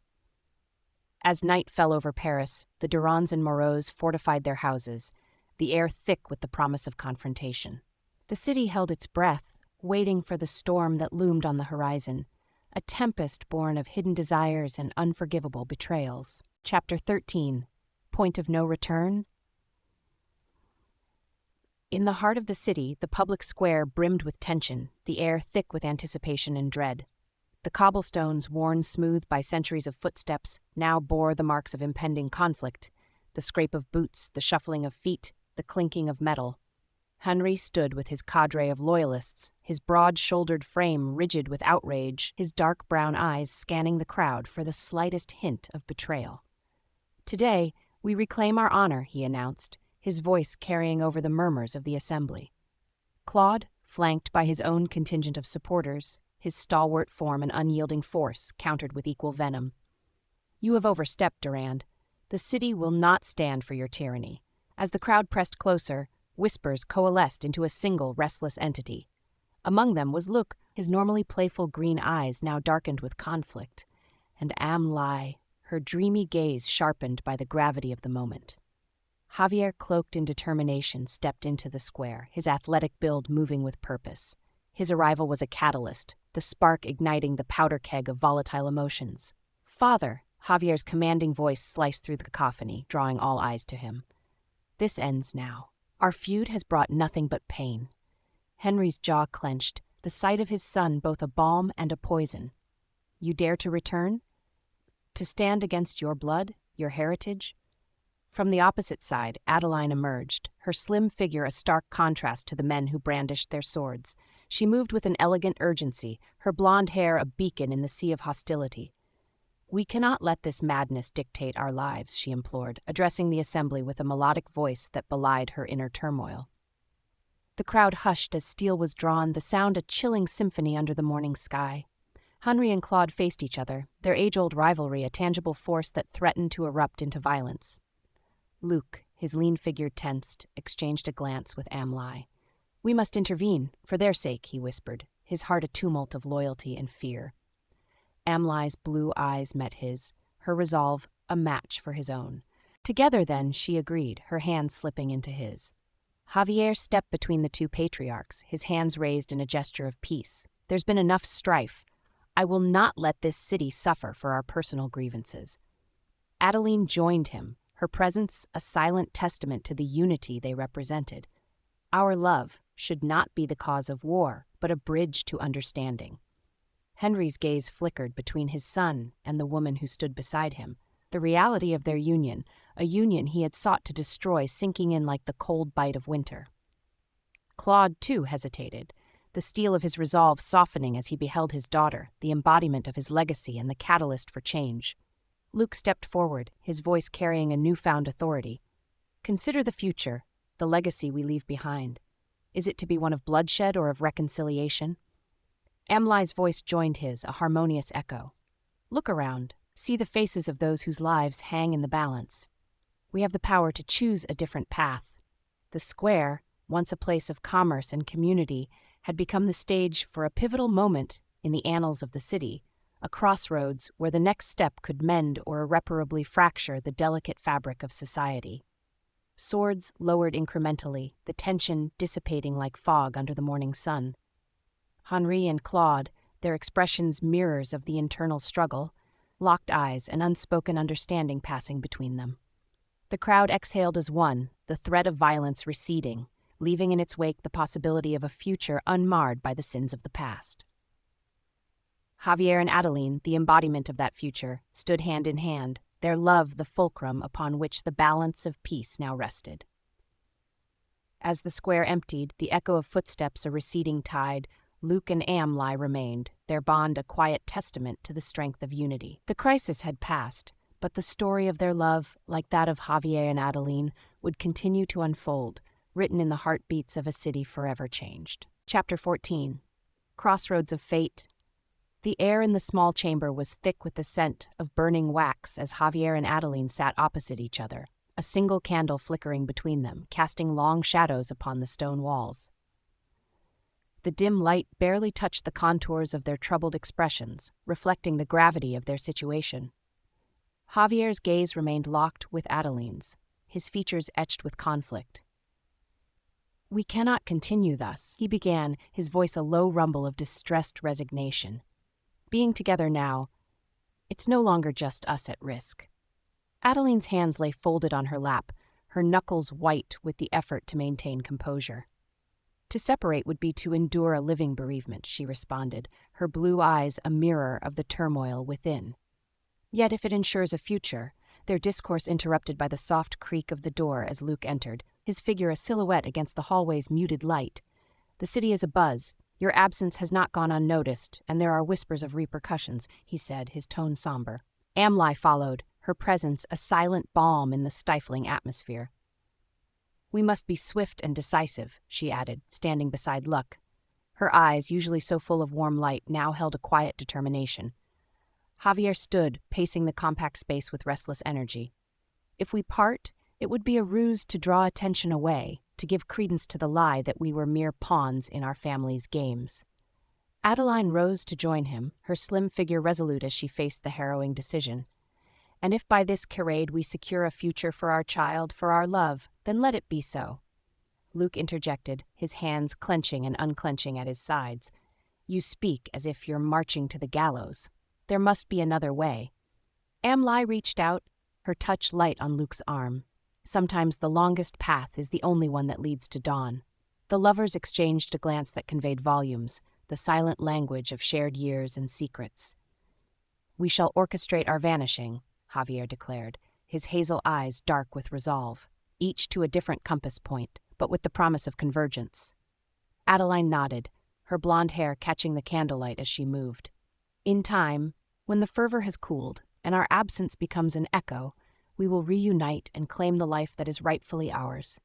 As night fell over Paris, the Durans and Moreaus fortified their houses, the air thick with the promise of confrontation. The city held its breath, waiting for the storm that loomed on the horizon, a tempest born of hidden desires and unforgivable betrayals. Chapter 13, Point of No Return. In the heart of the city, the public square brimmed with tension, the air thick with anticipation and dread. The cobblestones, worn smooth by centuries of footsteps, now bore the marks of impending conflict, the scrape of boots, the shuffling of feet, the clinking of metal. Henry stood with his cadre of loyalists, his broad-shouldered frame rigid with outrage, his dark brown eyes scanning the crowd for the slightest hint of betrayal. Today, we reclaim our honor, he announced, his voice carrying over the murmurs of the assembly. Claude, flanked by his own contingent of supporters, his stalwart form and unyielding force countered with equal venom. You have overstepped, Durand. The city will not stand for your tyranny. As the crowd pressed closer, whispers coalesced into a single restless entity. Among them was Luke, his normally playful green eyes now darkened with conflict, and Amlai, her dreamy gaze sharpened by the gravity of the moment. Javier, cloaked in determination, stepped into the square, his athletic build moving with purpose. His arrival was a catalyst, the spark igniting the powder keg of volatile emotions. Father, Javier's commanding voice sliced through the cacophony, drawing all eyes to him. This ends now. Our feud has brought nothing but pain. Henry's jaw clenched, the sight of his son both a balm and a poison. You dare to return? To stand against your blood, your heritage? From the opposite side, Adeline emerged, her slim figure a stark contrast to the men who brandished their swords. She moved with an elegant urgency, her blonde hair a beacon in the sea of hostility. We cannot let this madness dictate our lives, she implored, addressing the assembly with a melodic voice that belied her inner turmoil. The crowd hushed as steel was drawn, the sound a chilling symphony under the morning sky. Henry and Claude faced each other, their age-old rivalry a tangible force that threatened to erupt into violence. Luke, his lean figure tensed, exchanged a glance with Amlai. We must intervene, for their sake, he whispered, his heart a tumult of loyalty and fear. Amlai's blue eyes met his, her resolve a match for his own. Together, then, she agreed, her hand slipping into his. Javier stepped between the two patriarchs, his hands raised in a gesture of peace. There's been enough strife. I will not let this city suffer for our personal grievances." Adeline joined him, her presence a silent testament to the unity they represented. Our love should not be the cause of war, but a bridge to understanding. Henry's gaze flickered between his son and the woman who stood beside him. The reality of their union, a union he had sought to destroy, sinking in like the cold bite of winter. Claude, too, hesitated, the steel of his resolve softening as he beheld his daughter, the embodiment of his legacy and the catalyst for change. Luke stepped forward, his voice carrying a newfound authority. "Consider the future, the legacy we leave behind. Is it to be one of bloodshed or of reconciliation?" Amlai's voice joined his, a harmonious echo. "Look around. See the faces of those whose lives hang in the balance. We have the power to choose a different path." The square, once a place of commerce and community, had become the stage for a pivotal moment in the annals of the city, a crossroads where the next step could mend or irreparably fracture the delicate fabric of society. Swords lowered incrementally, the tension dissipating like fog under the morning sun. Henri and Claude, their expressions mirrors of the internal struggle, locked eyes, an unspoken understanding passing between them. The crowd exhaled as one, the threat of violence receding, leaving in its wake the possibility of a future unmarred by the sins of the past. Javier and Adeline, the embodiment of that future, stood hand in hand, their love the fulcrum upon which the balance of peace now rested. As the square emptied, the echo of footsteps a receding tide, Luke and Amlai remained, their bond a quiet testament to the strength of unity. The crisis had passed, but the story of their love, like that of Javier and Adeline, would continue to unfold, written in the heartbeats of a city forever changed. Chapter 14. Crossroads of Fate. The air in the small chamber was thick with the scent of burning wax as Javier and Adeline sat opposite each other, a single candle flickering between them, casting long shadows upon the stone walls. The dim light barely touched the contours of their troubled expressions, reflecting the gravity of their situation. Javier's gaze remained locked with Adeline's, his features etched with conflict. "We cannot continue thus," he began, his voice a low rumble of distressed resignation. "Being together now, it's no longer just us at risk." Adeline's hands lay folded on her lap, her knuckles white with the effort to maintain composure. "To separate would be to endure a living bereavement," she responded, her blue eyes a mirror of the turmoil within. "Yet if it ensures a future," their discourse interrupted by the soft creak of the door as Luke entered, his figure a silhouette against the hallway's muted light. "The city is abuzz. Your absence has not gone unnoticed, and there are whispers of repercussions," he said, his tone somber. Amlai followed, her presence a silent balm in the stifling atmosphere. "We must be swift and decisive," she added, standing beside Luck. Her eyes, usually so full of warm light, now held a quiet determination. Javier stood, pacing the compact space with restless energy. "If we part, it would be a ruse to draw attention away, to give credence to the lie that we were mere pawns in our family's games." Adeline rose to join him, her slim figure resolute as she faced the harrowing decision. "And if by this charade we secure a future for our child, for our love, then let it be so." Luke interjected, his hands clenching and unclenching at his sides. "You speak as if you're marching to the gallows. There must be another way." Amlai reached out, her touch light on Luke's arm. Sometimes the longest path is the only one that leads to dawn. The lovers exchanged a glance that conveyed volumes, the silent language of shared years and secrets. "We shall orchestrate our vanishing," Javier declared, his hazel eyes dark with resolve, each to a different compass point, but with the promise of convergence. Adeline nodded, her blonde hair catching the candlelight as she moved. "In time, when the fervor has cooled and our absence becomes an echo, we will reunite and claim the life that is rightfully ours."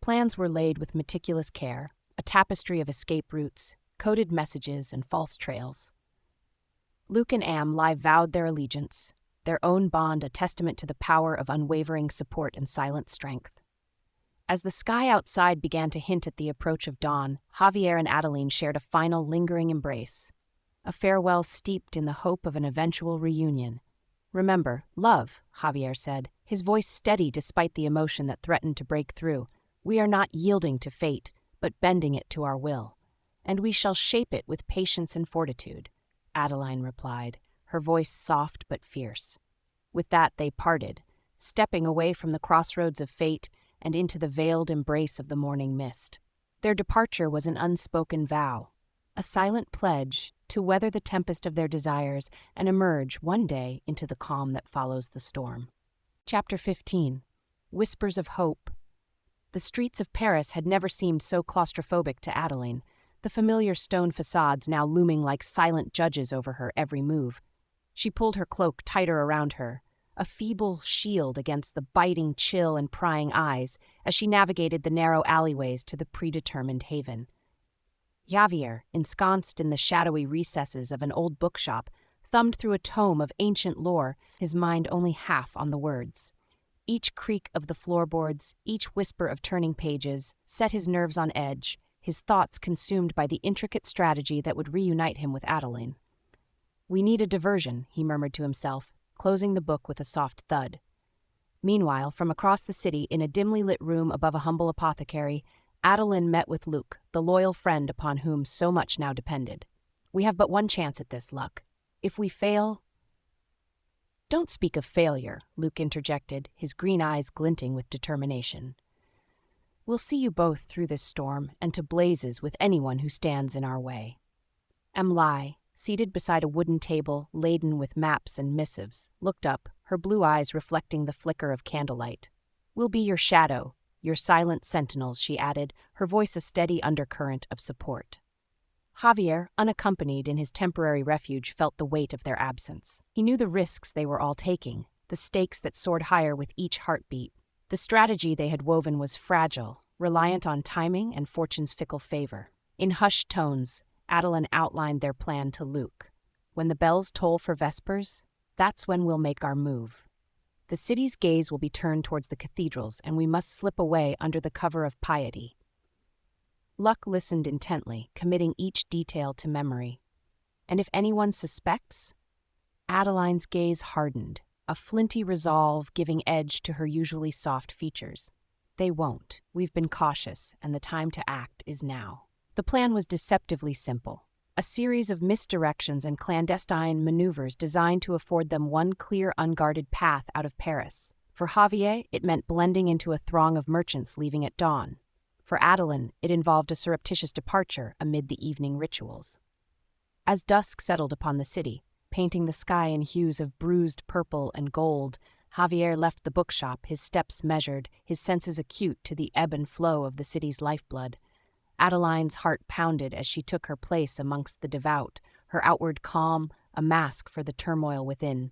Plans were laid with meticulous care, a tapestry of escape routes, coded messages, and false trails. Luke and Amlai vowed their allegiance, their own bond a testament to the power of unwavering support and silent strength. As the sky outside began to hint at the approach of dawn, Javier and Adeline shared a final lingering embrace, a farewell steeped in the hope of an eventual reunion. "Remember, love," Javier said, his voice steady despite the emotion that threatened to break through. "We are not yielding to fate, but bending it to our will. "And we shall shape it with patience and fortitude," Adeline replied, her voice soft but fierce. With that they parted, stepping away from the crossroads of fate and into the veiled embrace of the morning mist. Their departure was an unspoken vow, a silent pledge to weather the tempest of their desires and emerge one day into the calm that follows the storm. Chapter 15. Whispers of Hope. The streets of Paris had never seemed so claustrophobic to Adeline, the familiar stone facades now looming like silent judges over her every move. She pulled her cloak tighter around her, a feeble shield against the biting chill and prying eyes as she navigated the narrow alleyways to the predetermined haven. Javier, ensconced in the shadowy recesses of an old bookshop, thumbed through a tome of ancient lore, his mind only half on the words. Each creak of the floorboards, each whisper of turning pages, set his nerves on edge, his thoughts consumed by the intricate strategy that would reunite him with Adeline. "We need a diversion," he murmured to himself, closing the book with a soft thud. Meanwhile, from across the city, in a dimly lit room above a humble apothecary, Adeline met with Luc, the loyal friend upon whom so much now depended. "We have but one chance at this, Luc. If we fail—" "Don't speak of failure," Luc interjected, his green eyes glinting with determination. "We'll see you both through this storm and to blazes with anyone who stands in our way." Emily, seated beside a wooden table laden with maps and missives, looked up, her blue eyes reflecting the flicker of candlelight. "We'll be your shadow, your silent sentinels," she added, her voice a steady undercurrent of support. Javier, unaccompanied in his temporary refuge, felt the weight of their absence. He knew the risks they were all taking, the stakes that soared higher with each heartbeat. The strategy they had woven was fragile, reliant on timing and fortune's fickle favor. In hushed tones, Adeline outlined their plan to Luc. "When the bells toll for vespers, that's when we'll make our move. The city's gaze will be turned towards the cathedrals, and we must slip away under the cover of piety." Luc listened intently, committing each detail to memory. "And if anyone suspects?" Adeline's gaze hardened, a flinty resolve giving edge to her usually soft features. "They won't. We've been cautious, and the time to act is now." The plan was deceptively simple, a series of misdirections and clandestine maneuvers designed to afford them one clear, unguarded path out of Paris. For Javier, it meant blending into a throng of merchants leaving at dawn. For Adeline, it involved a surreptitious departure amid the evening rituals. As dusk settled upon the city, painting the sky in hues of bruised purple and gold, Javier left the bookshop, his steps measured, his senses acute to the ebb and flow of the city's lifeblood. Adeline's heart pounded as she took her place amongst the devout, her outward calm a mask for the turmoil within.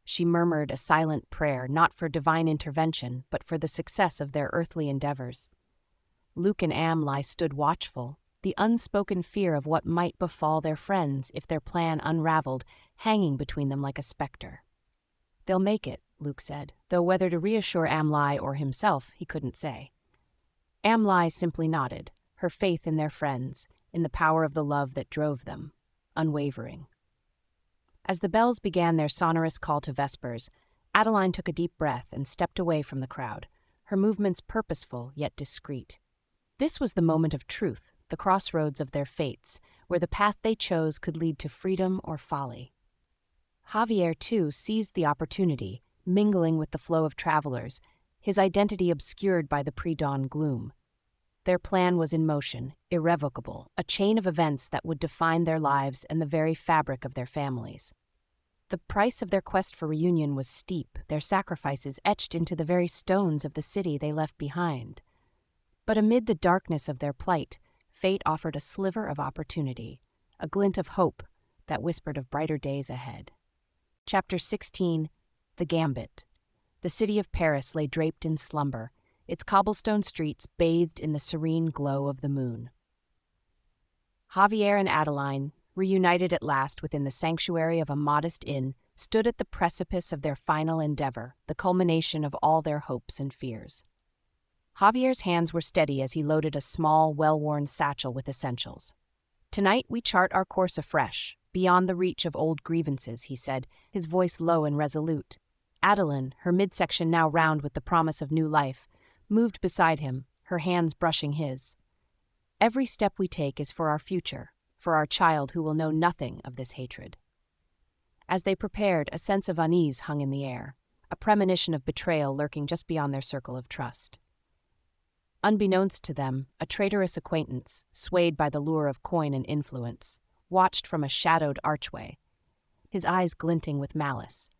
She murmured a silent prayer, not for divine intervention, but for the success of their earthly endeavors. Luc and Emily stood watchful, the unspoken fear of what might befall their friends if their plan unraveled, hanging between them like a specter. "They'll make it," Luc said, though whether to reassure Emily or himself he couldn't say. Emily simply nodded, her faith in their friends, in the power of the love that drove them, unwavering. As the bells began their sonorous call to vespers, Adeline took a deep breath and stepped away from the crowd, her movements purposeful yet discreet. This was the moment of truth, the crossroads of their fates, where the path they chose could lead to freedom or folly. Javier, too, seized the opportunity, mingling with the flow of travelers, his identity obscured by the pre-dawn gloom. Their plan was in motion, irrevocable, a chain of events that would define their lives and the very fabric of their families. The price of their quest for reunion was steep, their sacrifices etched into the very stones of the city they left behind. But amid the darkness of their plight, fate offered a sliver of opportunity, a glint of hope that whispered of brighter days ahead. Chapter 16. The Gambit. The city of Paris lay draped in slumber, its cobblestone streets bathed in the serene glow of the moon. Javier and Adeline, reunited at last within the sanctuary of a modest inn, stood at the precipice of their final endeavor, the culmination of all their hopes and fears. Javier's hands were steady as he loaded a small, well-worn satchel with essentials. "Tonight we chart our course afresh, beyond the reach of old grievances," he said, his voice low and resolute. Adeline, her midsection now round with the promise of new life, moved beside him, her hands brushing his. Every step we take is for our future, for our child who will know nothing of this hatred. As they prepared, a sense of unease hung in the air, a premonition of betrayal lurking just beyond their circle of trust. Unbeknownst to them, a traitorous acquaintance, swayed by the lure of coin and influence, watched from a shadowed archway, his eyes glinting with malice.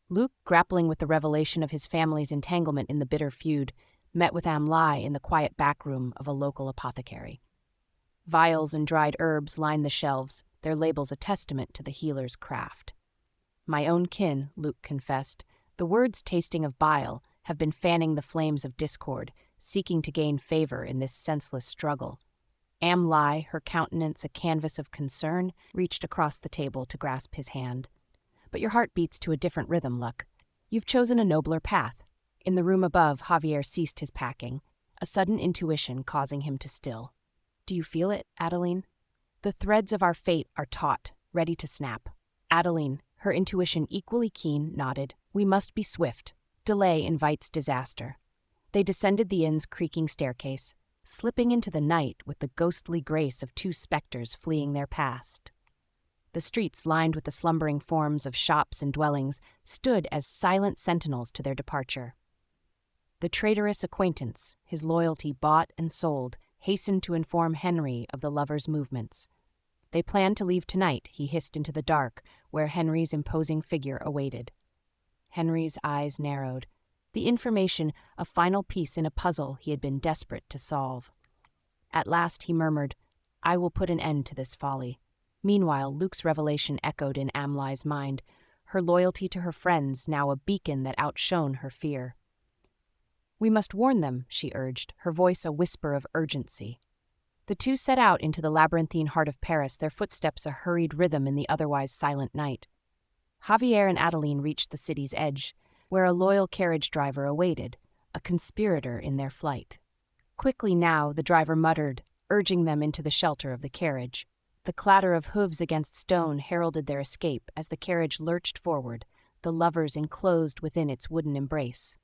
Luke, grappling with the revelation of his family's entanglement in the bitter feud, met with Amlai in the quiet back room of a local apothecary. Vials and dried herbs lined the shelves, their labels a testament to the healer's craft. "My own kin," Luke confessed, "the words tasting of bile have been fanning the flames of discord, seeking to gain favor in this senseless struggle." Amlai, her countenance a canvas of concern, reached across the table to grasp his hand. "But your heart beats to a different rhythm, Luck. You've chosen a nobler path." In the room above, Javier ceased his packing, a sudden intuition causing him to still. "Do you feel it, Adeline? The threads of our fate are taut, ready to snap." Adeline, her intuition equally keen, nodded. "We must be swift. Delay invites disaster." They descended the inn's creaking staircase, slipping into the night with the ghostly grace of two specters fleeing their past. The streets, lined with the slumbering forms of shops and dwellings, stood as silent sentinels to their departure. The traitorous acquaintance, his loyalty bought and sold, hastened to inform Henry of the lover's movements. They planned to leave tonight, he hissed into the dark, where Henry's imposing figure awaited. Henry's eyes narrowed. The information, a final piece in a puzzle he had been desperate to solve. At last he murmured, "I will put an end to this folly." Meanwhile, Luke's revelation echoed in Amlai's mind, her loyalty to her friends now a beacon that outshone her fear. "We must warn them," she urged, her voice a whisper of urgency. The two set out into the labyrinthine heart of Paris, their footsteps a hurried rhythm in the otherwise silent night. Javier and Adeline reached the city's edge, where a loyal carriage driver awaited, a conspirator in their flight. Quickly now, the driver muttered, urging them into the shelter of the carriage. The clatter of hooves against stone heralded their escape as the carriage lurched forward, the lovers enclosed within its wooden embrace.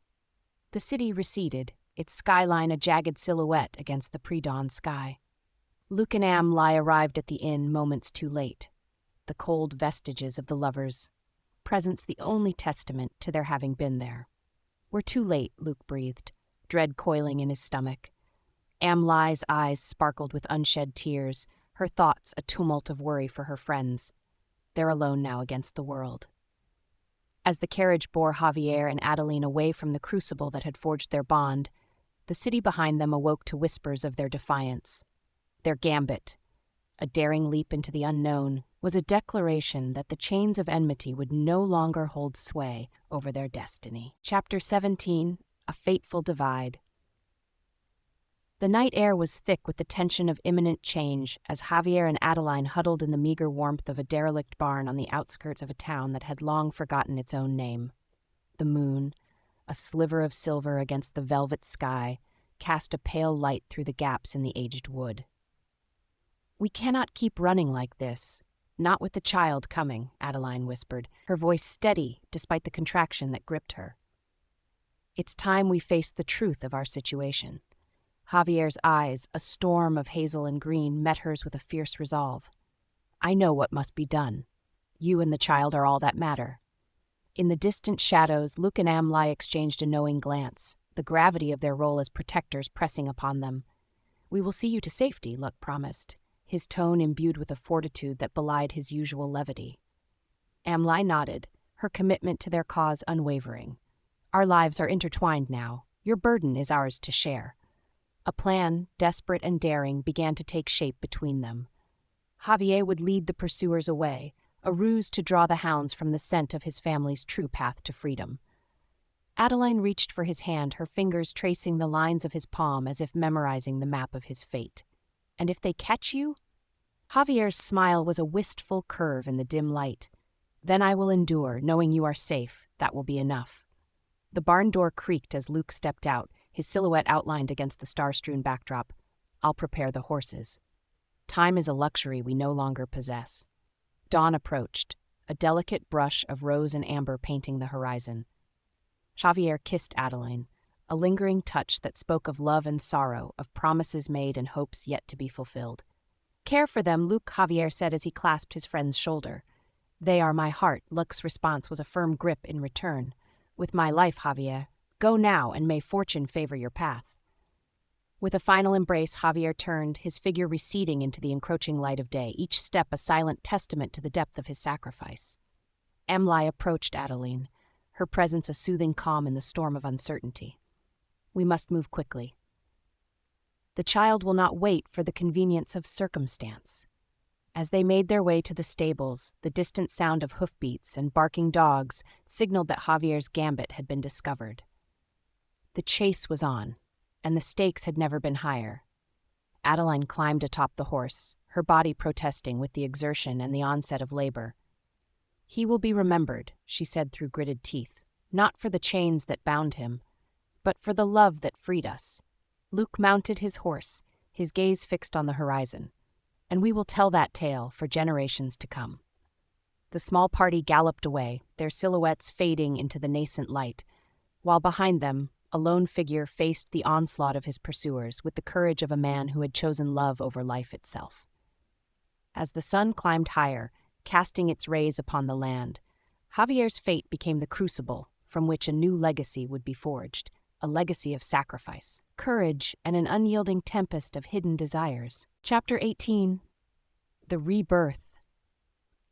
The city receded, its skyline a jagged silhouette against the pre-dawn sky. Luke and Amlai arrived at the inn moments too late, the cold vestiges of the lovers' presence the only testament to their having been there. "We're too late," Luke breathed, dread coiling in his stomach. Amlai's eyes sparkled with unshed tears, her thoughts a tumult of worry for her friends. They're alone now against the world. As the carriage bore Javier and Adeline away from the crucible that had forged their bond, the city behind them awoke to whispers of their defiance. Their gambit, a daring leap into the unknown, was a declaration that the chains of enmity would no longer hold sway over their destiny. Chapter 17, A Fateful Divide. The night air was thick with the tension of imminent change as Javier and Adeline huddled in the meager warmth of a derelict barn on the outskirts of a town that had long forgotten its own name. The moon, a sliver of silver against the velvet sky, cast a pale light through the gaps in the aged wood. "We cannot keep running like this. Not with the child coming," Adeline whispered, her voice steady despite the contraction that gripped her. "It's time we faced the truth of our situation." Javier's eyes, a storm of hazel and green, met hers with a fierce resolve. "I know what must be done. You and the child are all that matter." In the distant shadows, Luke and Amlai exchanged a knowing glance, the gravity of their role as protectors pressing upon them. "We will see you to safety," Luke promised, his tone imbued with a fortitude that belied his usual levity. Amlai nodded, her commitment to their cause unwavering. "Our lives are intertwined now. Your burden is ours to share." A plan, desperate and daring, began to take shape between them. Javier would lead the pursuers away, a ruse to draw the hounds from the scent of his family's true path to freedom. Adeline reached for his hand, her fingers tracing the lines of his palm as if memorizing the map of his fate. "And if they catch you?" Javier's smile was a wistful curve in the dim light. "Then I will endure, knowing you are safe. That will be enough." The barn door creaked as Luke stepped out, his silhouette outlined against the star-strewn backdrop. "I'll prepare the horses." Time is a luxury we no longer possess. Dawn approached, a delicate brush of rose and amber painting the horizon. Javier kissed Adeline, a lingering touch that spoke of love and sorrow, of promises made and hopes yet to be fulfilled. "Care for them," Luke, Javier said as he clasped his friend's shoulder. "They are my heart." Luke's response was a firm grip in return. "With my life, Javier. Go now, and may fortune favor your path." With a final embrace, Javier turned, his figure receding into the encroaching light of day, each step a silent testament to the depth of his sacrifice. Emily approached Adeline, her presence a soothing calm in the storm of uncertainty. "We must move quickly. The child will not wait for the convenience of circumstance." As they made their way to the stables, the distant sound of hoofbeats and barking dogs signaled that Javier's gambit had been discovered. The chase was on, and the stakes had never been higher. Adeline climbed atop the horse, her body protesting with the exertion and the onset of labor. "He will be remembered," she said through gritted teeth, "not for the chains that bound him, but for the love that freed us." Luke mounted his horse, his gaze fixed on the horizon. "And we will tell that tale for generations to come." The small party galloped away, their silhouettes fading into the nascent light, while behind them, a lone figure faced the onslaught of his pursuers with the courage of a man who had chosen love over life itself. As the sun climbed higher, casting its rays upon the land, Javier's fate became the crucible from which a new legacy would be forged, a legacy of sacrifice, courage, and an unyielding tempest of hidden desires. Chapter 18. The Rebirth.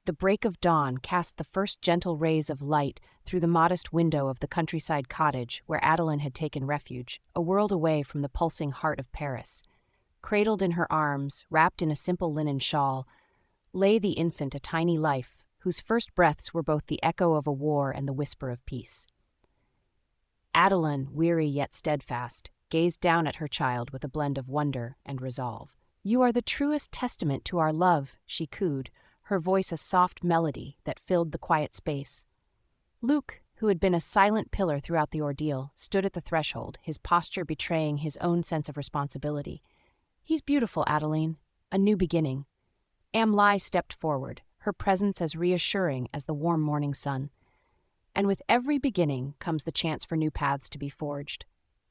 The break of dawn cast the first gentle rays of light through the modest window of the countryside cottage where Adeline had taken refuge, a world away from the pulsing heart of Paris. Cradled in her arms, wrapped in a simple linen shawl, lay the infant, a tiny life, whose first breaths were both the echo of a war and the whisper of peace. Adeline, weary yet steadfast, gazed down at her child with a blend of wonder and resolve. "You are the truest testament to our love," she cooed, her voice a soft melody that filled the quiet space. Luke, who had been a silent pillar throughout the ordeal, stood at the threshold, his posture betraying his own sense of responsibility. "He's beautiful, Adeline. A new beginning." Emily stepped forward, her presence as reassuring as the warm morning sun. "And with every beginning comes the chance for new paths to be forged."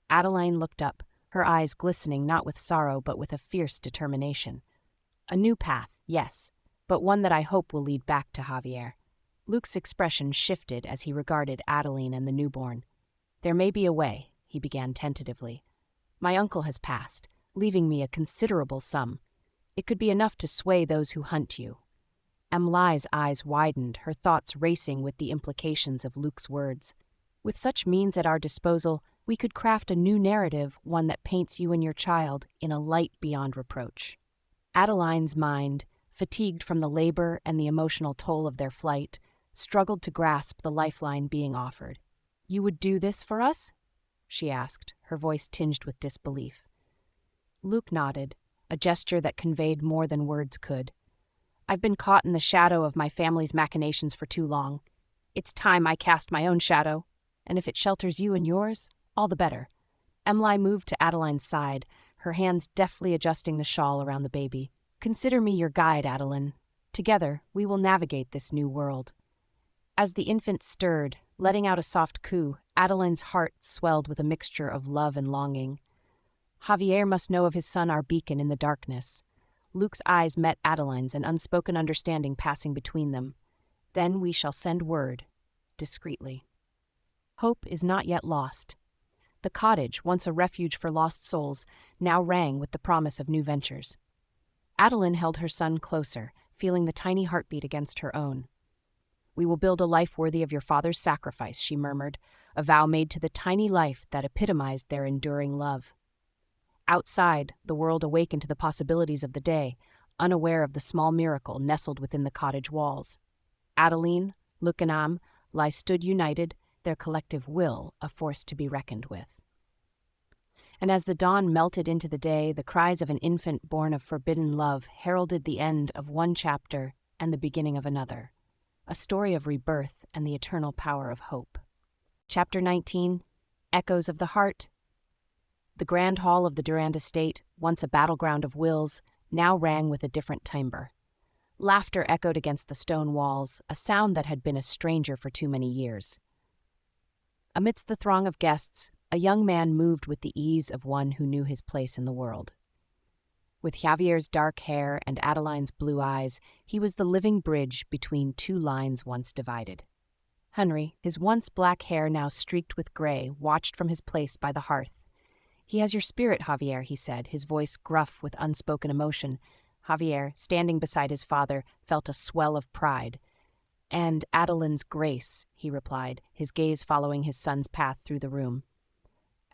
Adeline looked up, her eyes glistening not with sorrow but with a fierce determination. "A new path, yes, but one that I hope will lead back to Javier." Luke's expression shifted as he regarded Adeline and the newborn. "There may be a way," he began tentatively. "My uncle has passed, leaving me a considerable sum. It could be enough to sway those who hunt you." Emily's eyes widened, her thoughts racing with the implications of Luke's words. "With such means at our disposal, we could craft a new narrative, one that paints you and your child in a light beyond reproach." Adeline's mind, fatigued from the labor and the emotional toll of their flight, struggled to grasp the lifeline being offered. "You would do this for us?" she asked, her voice tinged with disbelief. Luke nodded, a gesture that conveyed more than words could. "I've been caught in the shadow of my family's machinations for too long. It's time I cast my own shadow, and if it shelters you and yours, all the better." Emily moved to Adeline's side, her hands deftly adjusting the shawl around the baby. "Consider me your guide, Adeline. Together, we will navigate this new world." As the infant stirred, letting out a soft coo, Adeline's heart swelled with a mixture of love and longing. Javier must know of his son, our beacon in the darkness. Luke's eyes met Adeline's, an unspoken understanding passing between them. "Then we shall send word, discreetly." Hope is not yet lost. The cottage, once a refuge for lost souls, now rang with the promise of new ventures. Adeline held her son closer, feeling the tiny heartbeat against her own. "We will build a life worthy of your father's sacrifice," she murmured, a vow made to the tiny life that epitomized their enduring love. Outside, the world awakened to the possibilities of the day, unaware of the small miracle nestled within the cottage walls. Adeline, Luke and Emily stood united, their collective will a force to be reckoned with. And as the dawn melted into the day, the cries of an infant born of forbidden love heralded the end of one chapter and the beginning of another, a story of rebirth and the eternal power of hope. Chapter 19. Echoes of the Heart. The grand hall of the Durand estate, once a battleground of wills, now rang with a different timbre. Laughter echoed against the stone walls, a sound that had been a stranger for too many years. Amidst the throng of guests, a young man moved with the ease of one who knew his place in the world. With Javier's dark hair and Adeline's blue eyes, he was the living bridge between two lines once divided. Henry, his once black hair now streaked with gray, watched from his place by the hearth. "He has your spirit, Javier," he said, his voice gruff with unspoken emotion. Javier, standing beside his father, felt a swell of pride. "And Adeline's grace," he replied, his gaze following his son's path through the room.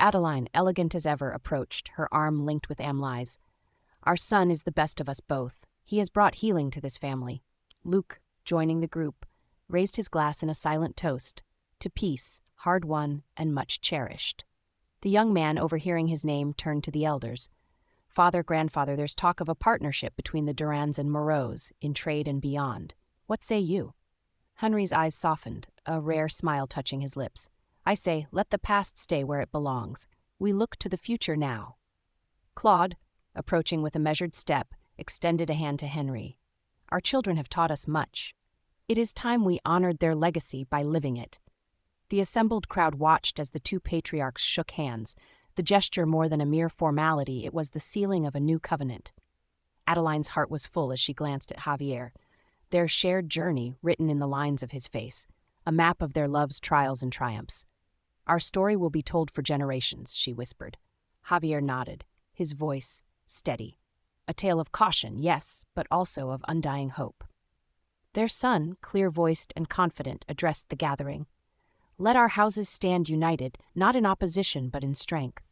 Adeline, elegant as ever, approached, her arm linked with Amli's. "Our son is the best of us both. He has brought healing to this family." Luke, joining the group, raised his glass in a silent toast, to peace, hard-won and much cherished. The young man, overhearing his name, turned to the elders. "Father, grandfather, there's talk of a partnership between the Durans and Moreaus, in trade and beyond. What say you?" Henry's eyes softened, a rare smile touching his lips. "I say, let the past stay where it belongs. We look to the future now." Claude, approaching with a measured step, extended a hand to Henry. "Our children have taught us much. It is time we honored their legacy by living it." The assembled crowd watched as the two patriarchs shook hands. The gesture more than a mere formality, it was the sealing of a new covenant. Adeline's heart was full as she glanced at Javier. Their shared journey, written in the lines of his face, a map of their love's trials and triumphs. "Our story will be told for generations," she whispered. Javier nodded, his voice steady. "A tale of caution, yes, but also of undying hope." Their son, clear-voiced and confident, addressed the gathering. "Let our houses stand united, not in opposition but in strength."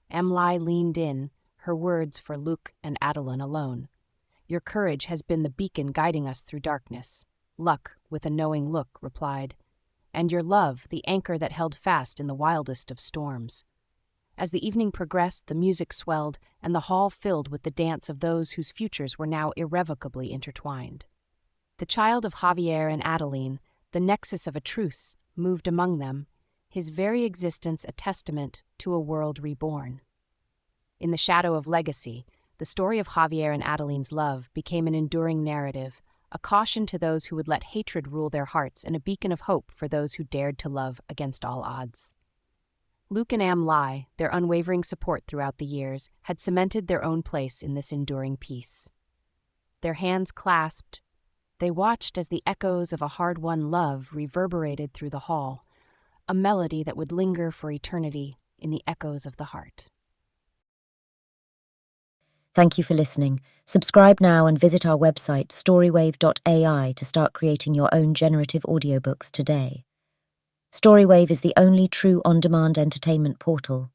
Amli leaned in, her words for Luke and Adeline alone. "Your courage has been the beacon guiding us through darkness." Luck, with a knowing look, replied, "And your love, the anchor that held fast in the wildest of storms." As the evening progressed, the music swelled, and the hall filled with the dance of those whose futures were now irrevocably intertwined. The child of Javier and Adeline, the nexus of a truce, moved among them, his very existence a testament to a world reborn. In the shadow of legacy, the story of Javier and Adeline's love became an enduring narrative, a caution to those who would let hatred rule their hearts and a beacon of hope for those who dared to love against all odds. Luke and Amli, their unwavering support throughout the years, had cemented their own place in this enduring peace. Their hands clasped, they watched as the echoes of a hard-won love reverberated through the hall, a melody that would linger for eternity in the echoes of the heart. Thank you for listening. Subscribe now and visit our website, StoryWave.ai, to start creating your own generative audiobooks today. StoryWave is the only true on-demand entertainment portal